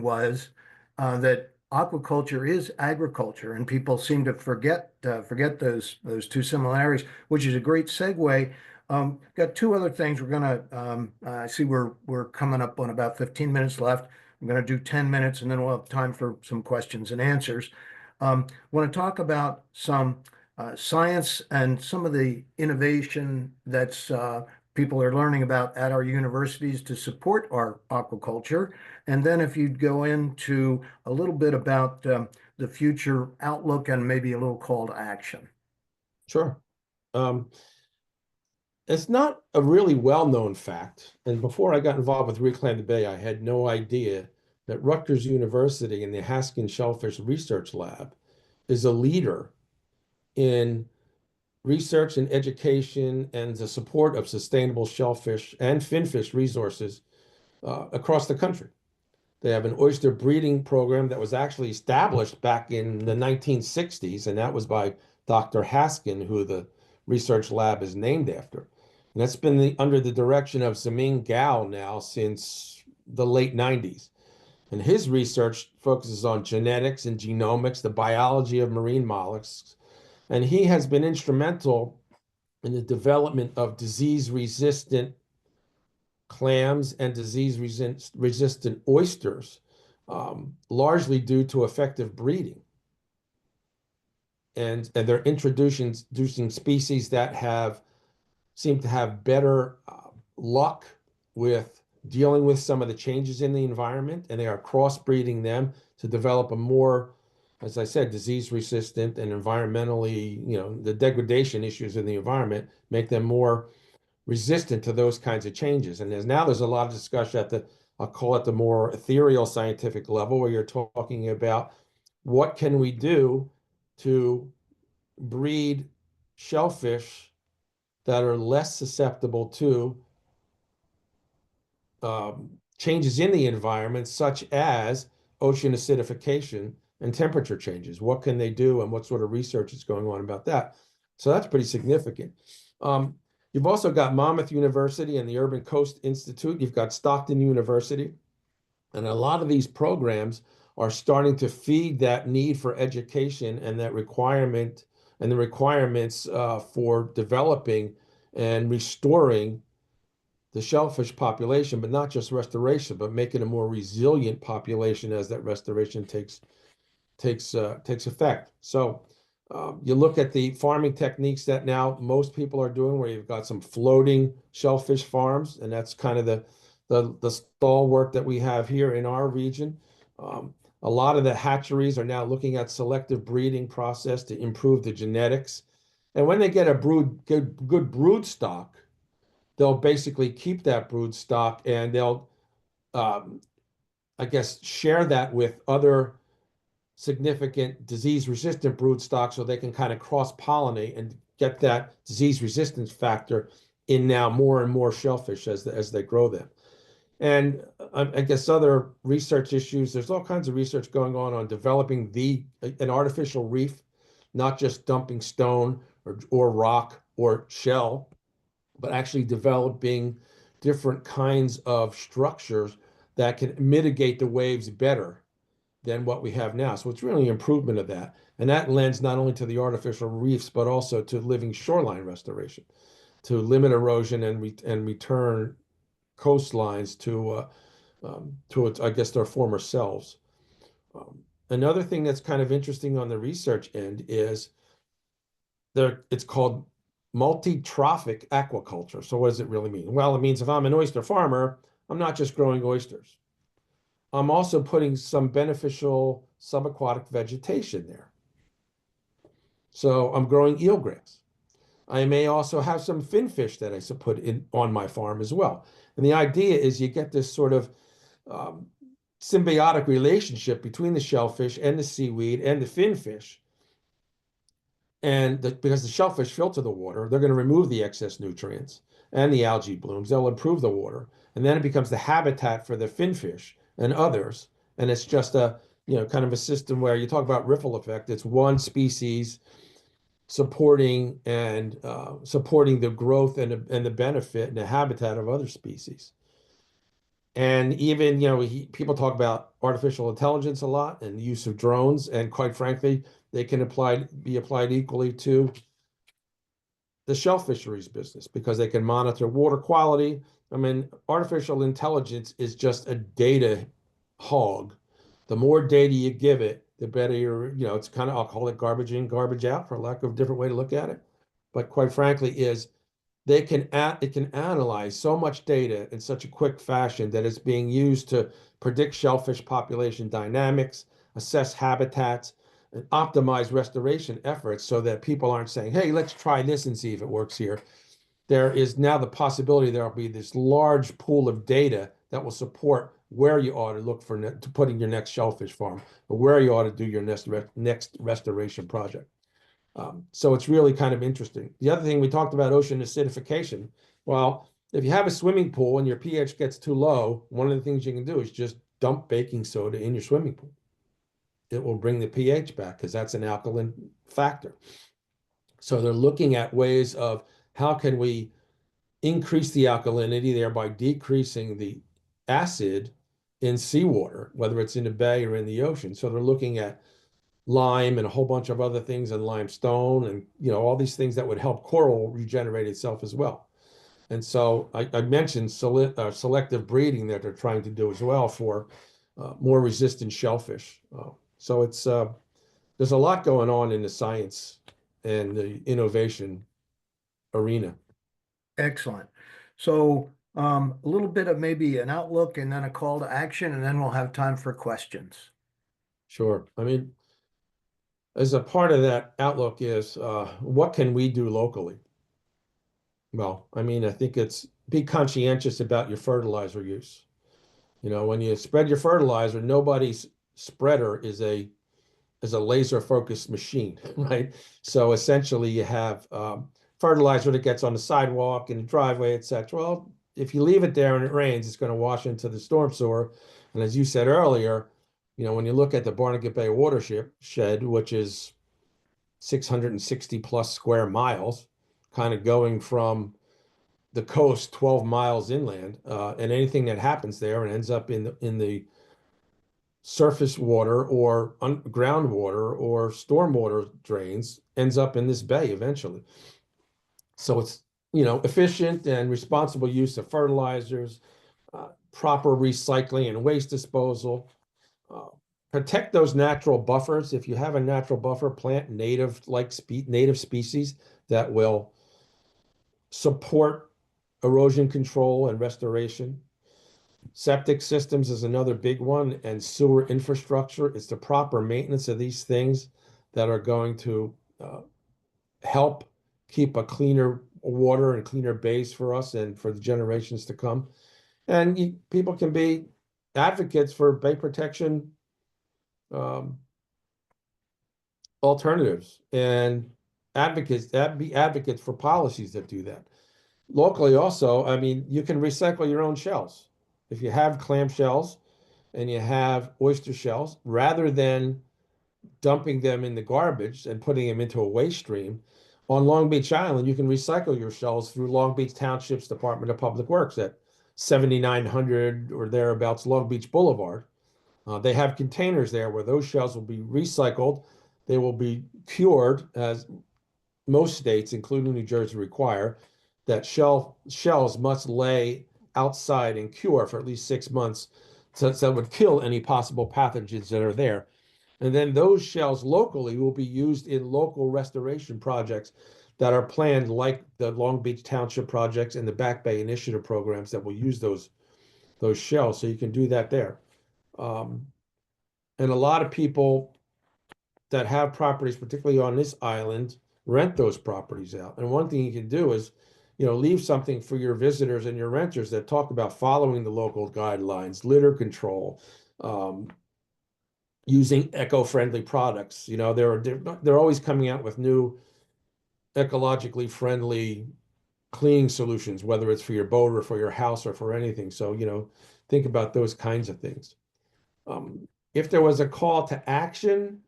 was that aquaculture is agriculture, and people seem to forget those two similarities, which is a great segue. Got two other things we're gonna. I see we're coming up on about 15 minutes left. I'm gonna do 10 minutes, and then we'll have time for some questions and answers. Want to talk about some science and some of the innovation that's people are learning about at our universities to support our aquaculture. And then if you'd go into a little bit about the future outlook and maybe a little call to action. Sure. It's not a really well-known fact. And before I got involved with ReClam The Bay, I had no idea that Rutgers University and the Haskin Shellfish Research Lab is a leader in research and education and the support of sustainable shellfish and finfish resources across the country. They have an oyster breeding program that was actually established back in the 1960s, and that was by Dr. Haskin, who the research lab is named after. And that's been under the direction of Zeming Gao now since the late 90s. And his research focuses on genetics and genomics, the biology of marine mollusks. And he has been instrumental in the development of disease-resistant clams and disease-resistant oysters, largely due to effective breeding. And they're introducing species that seem to have better luck with dealing with some of the changes in the environment, and they are crossbreeding them to develop a more, as I said, disease-resistant and environmentally, the degradation issues in the environment make them more resistant to those kinds of changes. And there's a lot of discussion at I'll call it the more ethereal scientific level, where you're talking about what can we do to breed shellfish that are less susceptible to changes in the environment, such as ocean acidification and temperature changes. What can they do, and what sort of research is going on about that? So that's pretty significant. You've also got Monmouth University and the Urban Coast Institute. You've got Stockton University. And a lot of these programs are starting to feed that need for education and that requirement and the requirements for developing and restoring the shellfish population, but not just restoration, but making a more resilient population as that restoration takes effect. So you look at the farming techniques that now most people are doing, where you've got some floating shellfish farms, and that's kind of the stalwart that we have here in our region. A lot of the hatcheries are now looking at selective breeding process to improve the genetics. And when they get a good brood stock, they'll basically keep that brood stock, and they'll, I guess, share that with other significant disease-resistant brood stock, so they can kind of cross-pollinate and get that disease resistance factor in now more and more shellfish as they grow them. And I guess other research issues, there's all kinds of research going on developing an artificial reef, not just dumping stone or rock or shell, but actually developing different kinds of structures that can mitigate the waves better than what we have now. So it's really an improvement of that. And that lends not only to the artificial reefs, but also to living shoreline restoration, to limit erosion and return coastlines to its, I guess, their former selves. Another thing that's kind of interesting on the research end is it's called multi-trophic aquaculture. So what does it really mean? Well, it means if I'm an oyster farmer, I'm not just growing oysters. I'm also putting some beneficial subaquatic vegetation there. So I'm growing eelgrass. I may also have some finfish that I put on my farm as well. And the idea is you get this sort of symbiotic relationship between the shellfish and the seaweed and the finfish. And because the shellfish filter the water, they're going to remove the excess nutrients and the algae blooms. They'll improve the water. And then it becomes the habitat for the finfish and others. And it's just kind of a system where you talk about ripple effect. It's one species supporting supporting the growth and the benefit and the habitat of other species. And even, people talk about artificial intelligence a lot and the use of drones, and quite frankly, they can be applied equally to the shell fisheries business because they can monitor water quality. I mean, artificial intelligence is just a data hog. The more data you give it, the better it's kind of, I'll call it garbage in, garbage out, for lack of a different way to look at it. But quite frankly, it can analyze so much data in such a quick fashion that it's being used to predict shellfish population dynamics, assess habitats, and optimize restoration efforts so that people aren't saying, hey, let's try this and see if it works here. There is now the possibility there will be this large pool of data that will support where you ought to look to putting your next shellfish farm, or where you ought to do your next restoration project. So it's really kind of interesting. The other thing we talked about, ocean acidification. Well, if you have a swimming pool and your pH gets too low, one of the things you can do is just dump baking soda in your swimming pool. It will bring the pH back because that's an alkaline factor. So they're looking at ways of how can we increase the alkalinity, thereby decreasing the acid in seawater, whether it's in the bay or in the ocean. So they're looking at lime and a whole bunch of other things, and limestone, and all these things that would help coral regenerate itself as well. And so I mentioned selective breeding that they're trying to do as well for more resistant shellfish. So it's there's a lot going on in the science and the innovation arena. Excellent. So a little bit of maybe an outlook and then a call to action, and then we'll have time for questions. Sure. I mean, as a part of that outlook is what can we do locally? Well, I mean, I think it's be conscientious about your fertilizer use. When you spread your fertilizer, nobody's spreader is a laser focused machine, right? So essentially you have fertilizer that gets on the sidewalk and the driveway, etc. Well, if you leave it there and it rains, it's going to wash into the storm sewer. And as you said earlier, when you look at the Barnegat Bay watershed, which is 660 plus square miles, kind of going from the coast 12 miles inland, and anything that happens there and ends up in the surface water or groundwater or stormwater drains ends up in this bay eventually. So it's efficient and responsible use of fertilizers, proper recycling and waste disposal. Protect those natural buffers. If you have a natural buffer, plant native species that will support erosion control and restoration. Septic systems is another big one, and sewer infrastructure. It's the proper maintenance of these things that are going to help keep a cleaner water and cleaner bays for us and for the generations to come. And people can be advocates for bay protection alternatives, and be advocates for policies that do that. Locally also, I mean, you can recycle your own shells. If you have clam shells and you have oyster shells, rather than dumping them in the garbage and putting them into a waste stream, on Long Beach Island, you can recycle your shells through Long Beach Township's Department of Public Works at 7900 or thereabouts Long Beach Boulevard. They have containers there where those shells will be recycled. They will be cured, as most states, including New Jersey, require that shells must lay outside and cure for at least 6 months, so that would kill any possible pathogens that are there. And then those shells locally will be used in local restoration projects that are planned, like the Long Beach Township projects and the Back Bay Initiative programs that will use those shells. So you can do that there. And a lot of people that have properties, particularly on this island, rent those properties out. And one thing you can do is, leave something for your visitors and your renters that talk about following the local guidelines, litter control, using eco-friendly products. They're always coming out with new ecologically friendly cleaning solutions, whether it's for your boat or for your house or for anything. So, think about those kinds of things. If there was a call to action,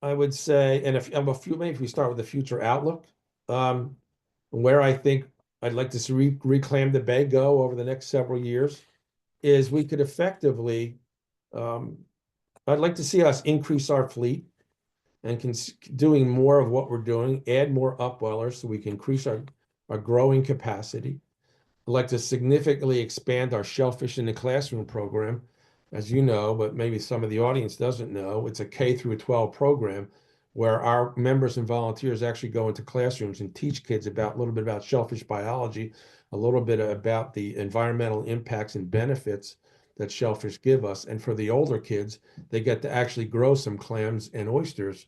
I would say, and maybe if we start with the future outlook, where I think I'd like to see Reclaim the Bay go over the next several years is we could effectively, I'd like to see us increase our fleet and doing more of what we're doing, add more upwellers so we can increase our growing capacity. I'd like to significantly expand our Shellfish in the Classroom program. As you know, but maybe some of the audience doesn't know, it's a K through 12 program where our members and volunteers actually go into classrooms and teach kids a little bit about shellfish biology, a little bit about the environmental impacts and benefits that shellfish give us. And for the older kids, they get to actually grow some clams and oysters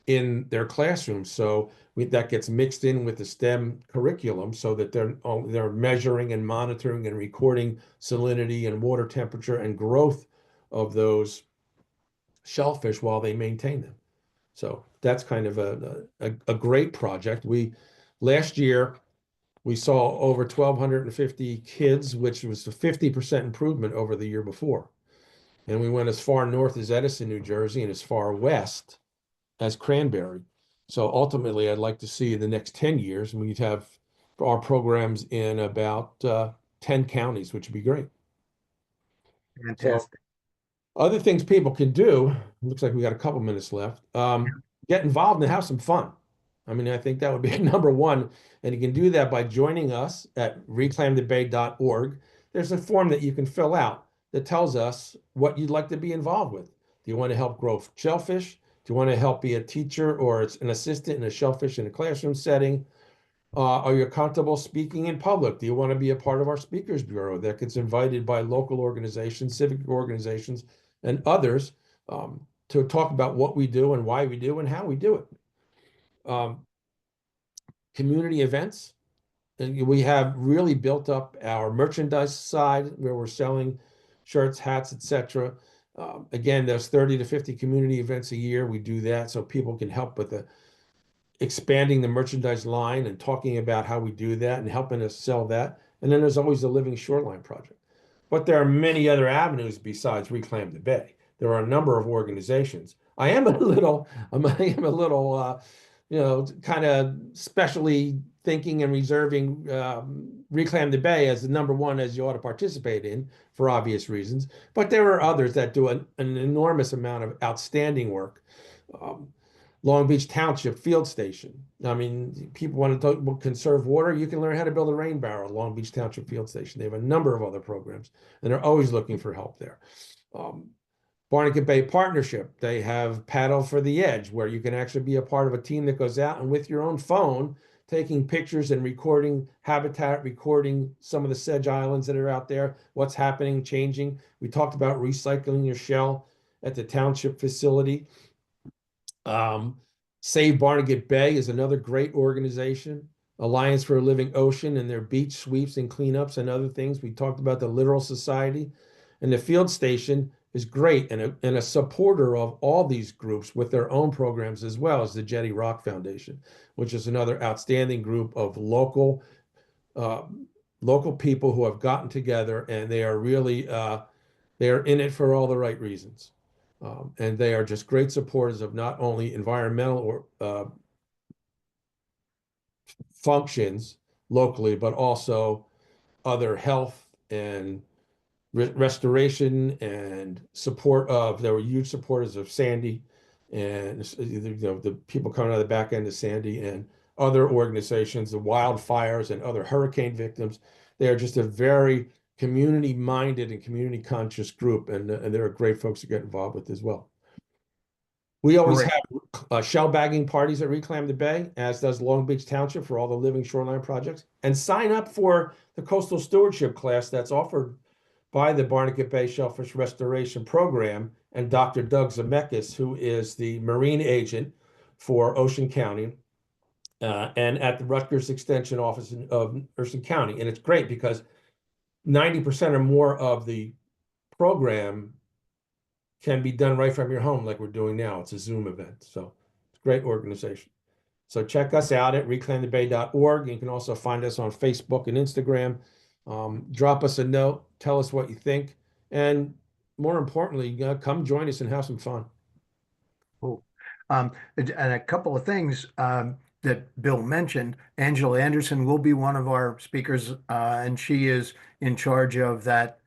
in their classrooms. So that gets mixed in with the STEM curriculum so that they're measuring and monitoring and recording salinity and water temperature and growth of those shellfish while they maintain them. So that's kind of a great project. Last year, we saw over 1,250 kids, which was a 50% improvement over the year before. And we went as far north as Edison, New Jersey, and as far west as Cranberry. So ultimately, I'd like to see in the next 10 years, we'd have our programs in about 10 counties, which would be great. Fantastic. So other things people can do, looks like we got a couple minutes left, get involved and have some fun. I mean, I think that would be number one. And you can do that by joining us at reclaimthebay.org. There's a form that you can fill out that tells us what you'd like to be involved with. Do you want to help grow shellfish? Do you want to help be a teacher or an assistant in a shellfish in a classroom setting? Are you comfortable speaking in public? Do you want to be a part of our speakers bureau that gets invited by local organizations, civic organizations, and others to talk about what we do and why we do and how we do it? Community events. And we have really built up our merchandise side where we're selling shirts, hats, etc. Again, there's 30 to 50 community events a year. We do that so people can help with expanding the merchandise line and talking about how we do that and helping us sell that. And then there's always the Living Shoreline Project. But there are many other avenues besides Reclaim the Bay. There are a number of organizations. I am a little, kind of specially thinking and reserving Reclaim the Bay as the number one as you ought to participate in for obvious reasons. But there are others that do an enormous amount of outstanding work. Long Beach Township Field Station. I mean, people want to conserve water. You can learn how to build a rain barrel at Long Beach Township Field Station. They have a number of other programs, and they're always looking for help there. Barnegat Bay Partnership, they have Paddle for the Edge, where you can actually be a part of a team that goes out and with your own phone, taking pictures and recording habitat, recording some of the sedge islands that are out there, what's happening, changing. We talked about recycling your shell at the township facility. Save Barnegat Bay is another great organization. Alliance for a Living Ocean and their beach sweeps and cleanups and other things. We talked about the Littoral Society. And the field station is great and a supporter of all these groups with their own programs, as well as the Jetty Rock Foundation, which is another outstanding group of local people who have gotten together, and they are really they are in it for all the right reasons. And they are just great supporters of not only environmental or functions locally, but also other health and restoration and support of. They were huge supporters of Sandy and the people coming out of the back end of Sandy and other organizations, the wildfires and other hurricane victims. They are just a very community-minded and community-conscious group, and there are great folks to get involved with as well. We always have shell bagging parties at Reclaim the Bay, as does Long Beach Township for all the Living Shoreline projects. And sign up for the Coastal Stewardship class that's offered by the Barnegat Bay Shellfish Restoration Program and Dr. Doug Zemeckis, who is the marine agent for Ocean County and at the Rutgers Extension Office of Ocean County. And it's great because 90% or more of the program can be done right from your home like we're doing now. It's a Zoom event. So it's a great organization. So check us out at reclaimthebay.org. You can also find us on Facebook and Instagram. Drop us a note. Tell us what you think. And more importantly, come join us and have some fun. Cool. And a couple of things that Bill mentioned. Angela Anderson will be one of our speakers, and she is in charge of that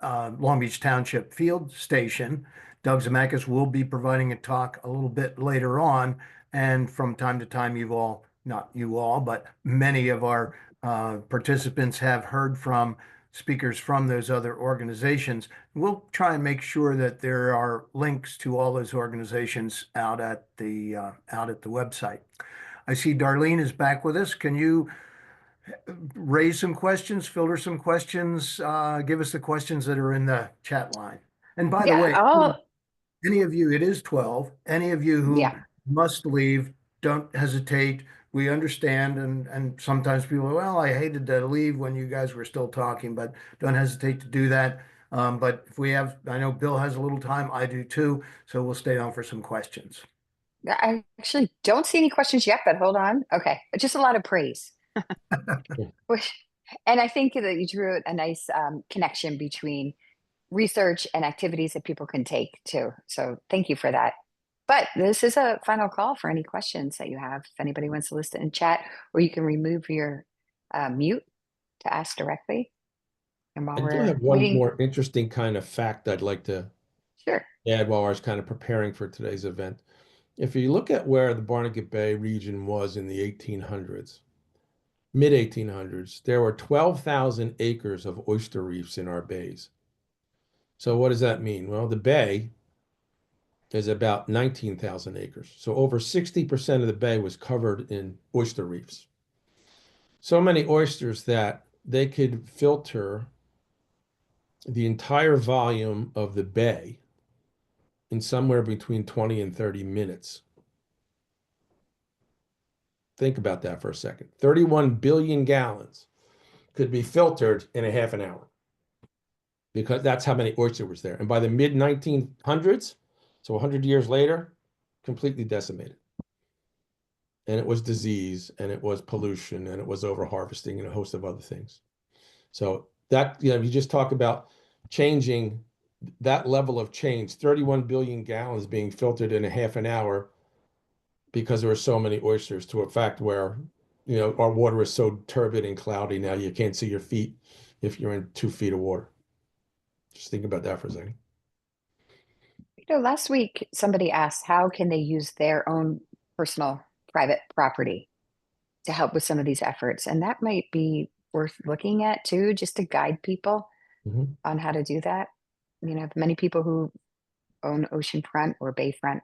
Long Beach Township Field Station. Doug Zemeckis will be providing a talk a little bit later on. And from time to time, not you all, but many of our participants have heard from speakers from those other organizations. We'll try and make sure that there are links to all those organizations out at the website. I see Darlene is back with us. Can you raise some questions, filter some questions, give us the questions that are in the chat line? And by the Yeah, way, any of you, it is 12, any of you who yeah. must leave, don't hesitate. We understand, and sometimes people, well, I hated to leave when you guys were still talking, but don't hesitate to do that. But if we have, I know Bill has a little time, I do too, so we'll stay on for some questions. I actually don't see any questions yet, but hold on. Okay, just a lot of praise. And I think that you drew a nice connection between research and activities that people can take too. So thank you for that. But this is a final call for any questions that you have. If anybody wants to listen in chat, or you can remove your mute to ask directly. And while I do we're have one waiting, more interesting kind of fact I'd like to sure. add while I was kind of preparing for today's event. If you look at where the Barnegat Bay region was in the 1800s, mid 1800s, there were 12,000 acres of oyster reefs in our bays. So what does that mean? Well, the bay is about 19,000 acres. So over 60% of the bay was covered in oyster reefs. So many oysters that they could filter the entire volume of the bay in somewhere between 20 and 30 minutes. Think about that for a second. 31 billion gallons could be filtered in a half an hour because that's how many oysters was there. And by the mid 1900s, so 100 years later, completely decimated. And it was disease, and it was pollution, and it was overharvesting, and a host of other things. So that, you just talk about changing that level of change, 31 billion gallons being filtered in a half an hour because there were so many oysters, to a fact where, our water is so turbid and cloudy now you can't see your feet if you're in 2 feet of water. Just think about that for a second. Last week somebody asked how can they use their own personal private property to help with some of these efforts, and that might be worth looking at too, just to guide people on how to do that. Many people who own oceanfront or bayfront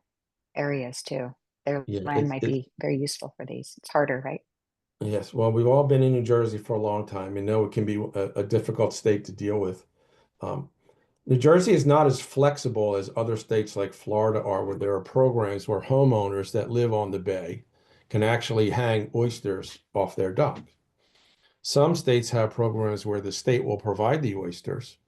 areas too. Their Yeah, land might be very useful for these. It's harder, right? yes. Well, we've all been in New Jersey for a long time and know it can be a difficult state to deal with. New Jersey is not as flexible as other states like Florida are, where there are programs where homeowners that live on the bay can actually hang oysters off their dock. Some states have programs where the state will provide the oysters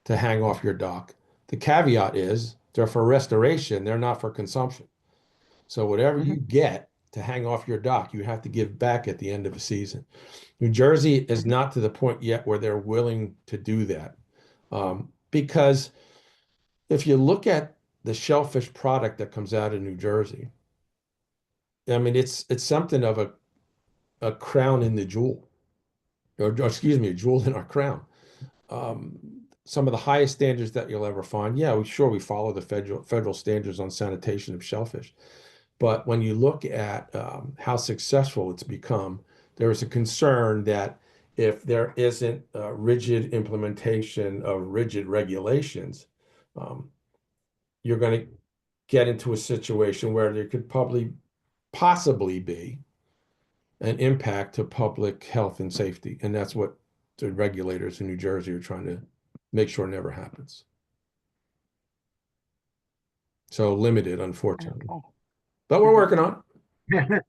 to hang off your dock. The caveat is they're for restoration, they're not for consumption. So whatever you get to hang off your dock, you have to give back at the end of a season. New Jersey is not to the point yet where they're willing to do that. Because if you look at the shellfish product that comes out of New Jersey, I mean, it's something of a crown in the jewel, or excuse me, a jewel in our crown. Some of the highest standards that you'll ever find. Yeah, we follow the federal standards on sanitation of shellfish. But when you look at how successful it's become, there is a concern that if there isn't a rigid implementation of rigid regulations, you're going to get into a situation where there could possibly be an impact to public health and safety. And that's what the regulators in New Jersey are trying to make sure never happens. So limited, unfortunately. Okay. But we're working on it.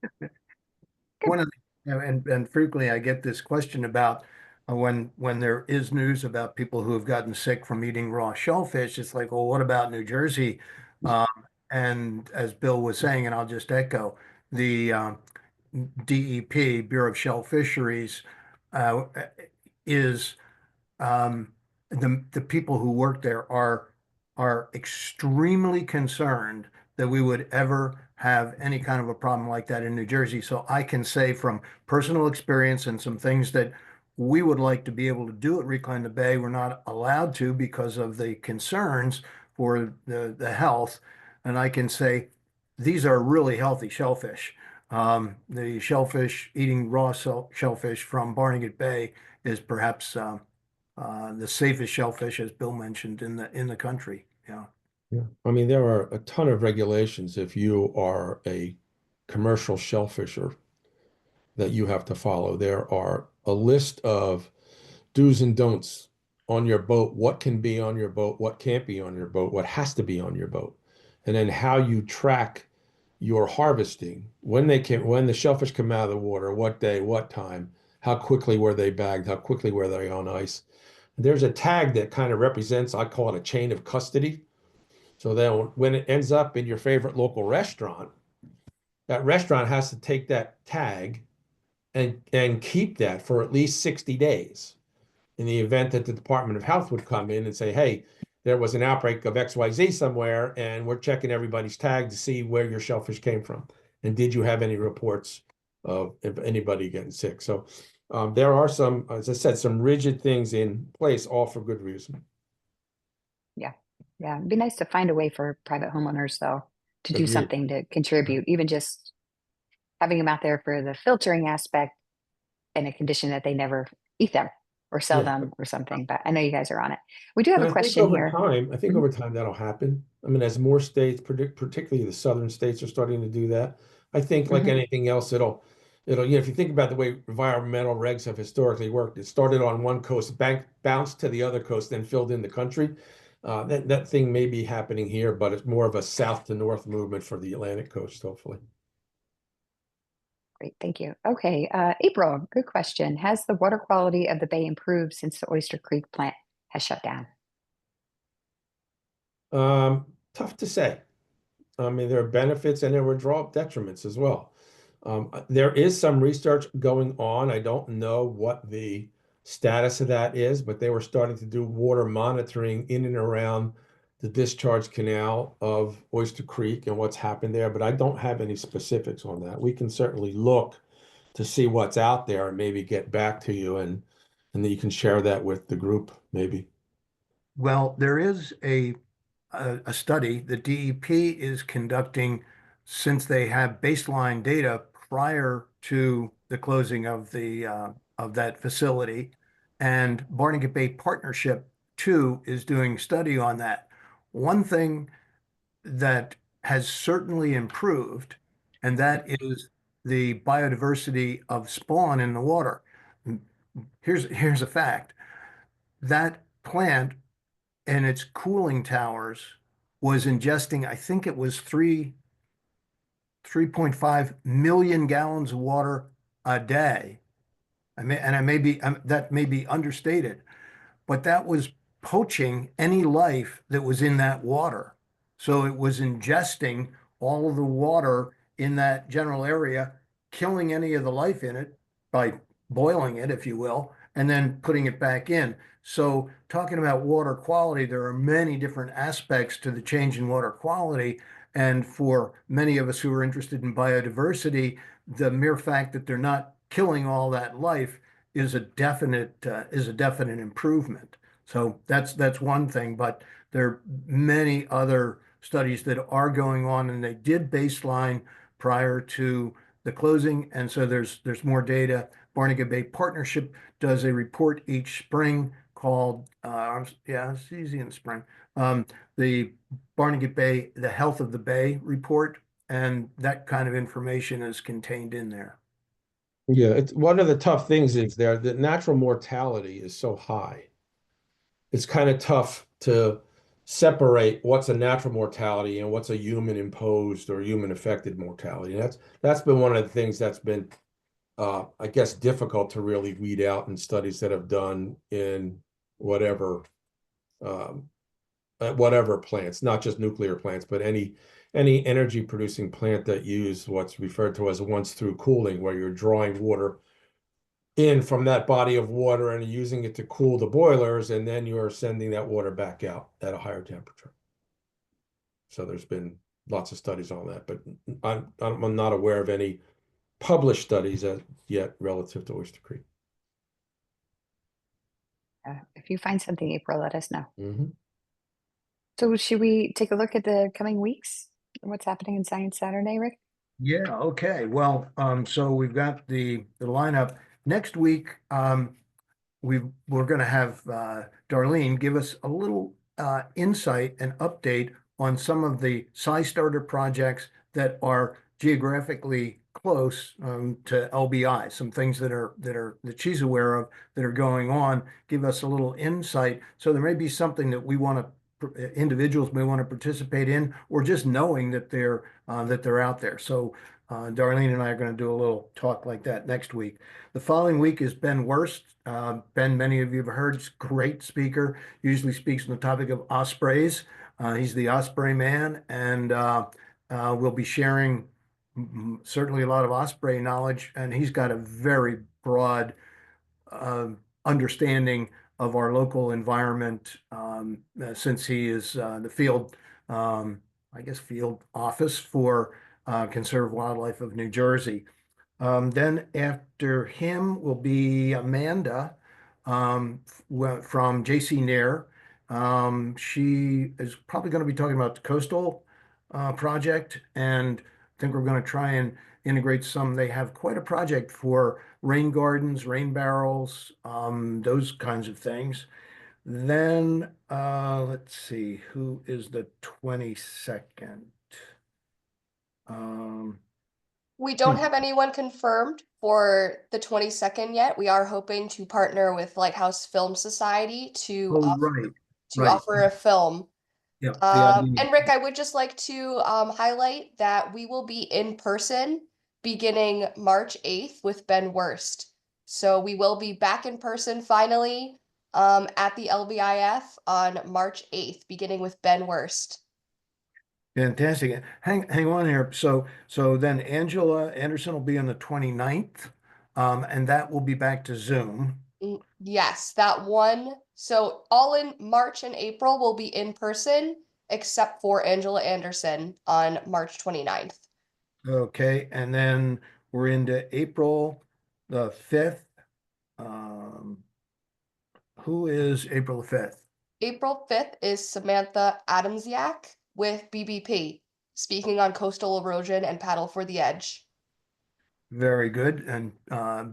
One of and frequently I get this question about when there is news about people who have gotten sick from eating raw shellfish. It's like, well, what about New Jersey? And as Bill was saying, and I'll just echo, the DEP, Bureau of Shell Fisheries, is the people who work there are extremely concerned that we would ever have any kind of a problem like that in New Jersey. So I can say from personal experience and some things that we would like to be able to do at ReClam the Bay, we're not allowed to because of the concerns for the health. And I can say these are really healthy shellfish. The shellfish, eating raw shellfish from Barnegat Bay is perhaps the safest shellfish, as Bill mentioned, in the country. Yeah. Yeah. I mean, there are a ton of regulations if you are a commercial shellfisher that you have to follow. There are a list of do's and don'ts on your boat, what can be on your boat, what can't be on your boat, what has to be on your boat, and then how you track your harvesting, when the shellfish come out of the water, what day, what time, how quickly were they bagged, how quickly were they on ice. There's a tag that kind of represents, I call it a chain of custody. So then when it ends up in your favorite local restaurant, that restaurant has to take that tag and keep that for at least 60 days. In the event that the Department of Health would come in and say, hey, there was an outbreak of XYZ somewhere, and we're checking everybody's tag to see where your shellfish came from. And did you have any reports of anybody getting sick? So there are some, as I said, some rigid things in place, all for good reason. Yeah. Yeah. It'd be nice to find a way for private homeowners, though, to do Agreed. something to contribute, even just having them out there for the filtering aspect in a condition that they never eat them or sell Yeah. them or something. But I know you guys are on it. We do have And a I think question over here. time, I think Mhm. over time that'll happen. I mean, as more states, particularly the southern states, are starting to do that, I think like Mhm. anything else, if you think about the way environmental regs have historically worked, it started on one coast, bounced to the other coast, then filled in the country. That thing may be happening here, but it's more of a south to north movement for the Atlantic coast, hopefully. Great. Thank you. Okay. April, good question. Has the water quality of the bay improved since the Oyster Creek plant has shut down? Tough to say. I mean, there are benefits and there were detriments as well. There is some research going on. I don't know what the status of that is, but they were starting to do water monitoring in and around the discharge canal of Oyster Creek and what's happened there, but I don't have any specifics on that. We can certainly look to see what's out there and maybe get back to you and then you can share that with the group, maybe. Well, there is a study that DEP is conducting since they have baseline data prior to the closing of the of that facility, and Barnegat Bay Partnership 2 is doing study on that. One thing that has certainly improved, and that is the biodiversity of spawn in the water. Here's a fact. That plant and its cooling towers was ingesting, I think it was 3.5 million gallons of water a day. That may be understated, but that was poaching any life that was in that water. So it was ingesting all of the water in that general area, killing any of the life in it by boiling it, if you will, and then putting it back in. So talking about water quality, there are many different aspects to the change in water quality. And for many of us who are interested in biodiversity, the mere fact that they're not killing all that life is a definite improvement. So that's one thing, but there are many other studies that are going on, and they did baseline prior to the closing, and so there's more data. Barnegat Bay Partnership does a report each spring called it's easy in the spring. The Barnegat Bay, the Health of the Bay report, and that kind of information is contained in there. Yeah, it's one of the tough things is there that natural mortality is so high. It's kind of tough to separate what's a natural mortality and what's a human imposed or human affected mortality. And that's been one of the things that's been I guess difficult to really weed out in studies that have done in whatever whatever plants, not just nuclear plants, but any energy producing plant that use what's referred to as once through cooling, where you're drawing water in from that body of water and using it to cool the boilers, and then you're sending that water back out at a higher temperature. So there's been lots of studies on that, but I'm not aware of any published studies as yet relative to Oyster Creek. If you find something, April, let us know. Mhm. So should we take a look at the coming weeks? What's happening in Science Saturday, Rick? Yeah, okay. Well, so we've got the lineup. Next week, we're going to have Darlene give us a little insight and update on some of the SciStarter projects that are geographically close to LBI. Some things that she's aware of that are going on. Give us a little insight. So there may be something that we want to individuals may want to participate in, or just knowing that they're out there. So Darlene and I are going to do a little talk like that next week. The following week is Ben Worst. Ben, many of you have heard, is a great speaker, usually speaks on the topic of ospreys. He's the osprey man, and we'll be sharing certainly a lot of osprey knowledge, and he's got a very broad understanding of our local environment, since he is the field, field office for Conserve Wildlife of New Jersey. Then after him will be Amanda from JC Nair. She is probably going to be talking about the coastal project, and I think we're going to try and integrate some. They have quite a project for rain gardens, rain barrels, those kinds of things. Then let's see, who is the 22nd? We don't have anyone confirmed for the 22nd yet. We are hoping to partner with Lighthouse Film Society to offer a film. Yeah. And Rick, I would just like to highlight that we will be in person beginning March 8th with Ben Worst. So we will be back in person finally at the LBIF on March 8th, beginning with Ben Worst. Fantastic. Hang on here. So then Angela Anderson will be on the 29th, and that will be back to Zoom. Yes, that one. So all in March and April will be in person, except for Angela Anderson on March 29th. Okay, and then we're into April the 5th. Who is April the 5th? April 5th is Samantha Adamsiak with BBP, speaking on coastal erosion and Paddle for the Edge. Very good. And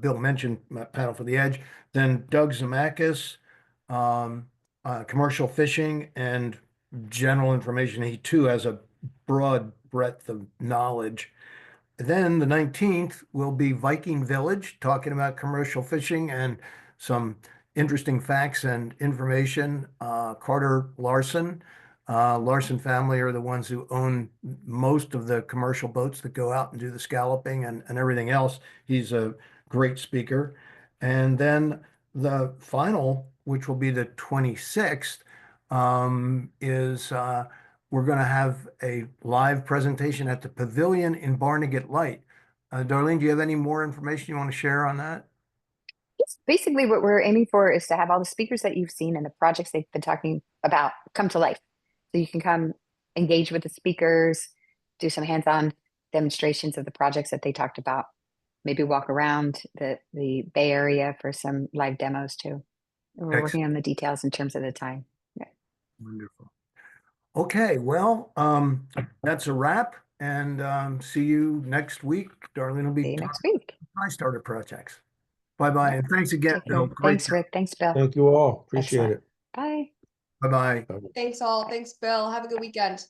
Bill mentioned Paddle for the Edge. Then Doug Zemeckis, commercial fishing and general information. He too has a broad breadth of knowledge. Then the 19th will be Viking Village, talking about commercial fishing and some interesting facts and information. Carter Larson. Larson family are the ones who own most of the commercial boats that go out and do the scalloping and everything else. He's a great speaker. And then the final, which will be the 26th, is we're going to have a live presentation at the Pavilion in Barnegat Light. Darlene, do you have any more information you want to share on that? Yes, basically what we're aiming for is to have all the speakers that you've seen and the projects they've been talking about come to life. So you can come engage with the speakers, do some hands-on demonstrations of the projects that they talked about, maybe walk around the Bay Area for some live demos too. We're working on the details in terms of the time. Yeah. Wonderful. Okay, well, that's a wrap, and see you next week. Darlene will be See you next week. SciStarter projects. Bye-bye, and thanks again, Bill. Thanks, Rick. Thanks, Bill. Thank you all. Appreciate Excellent. it. Bye. Bye-bye. Thanks all. Thanks, Bill. Have a good weekend.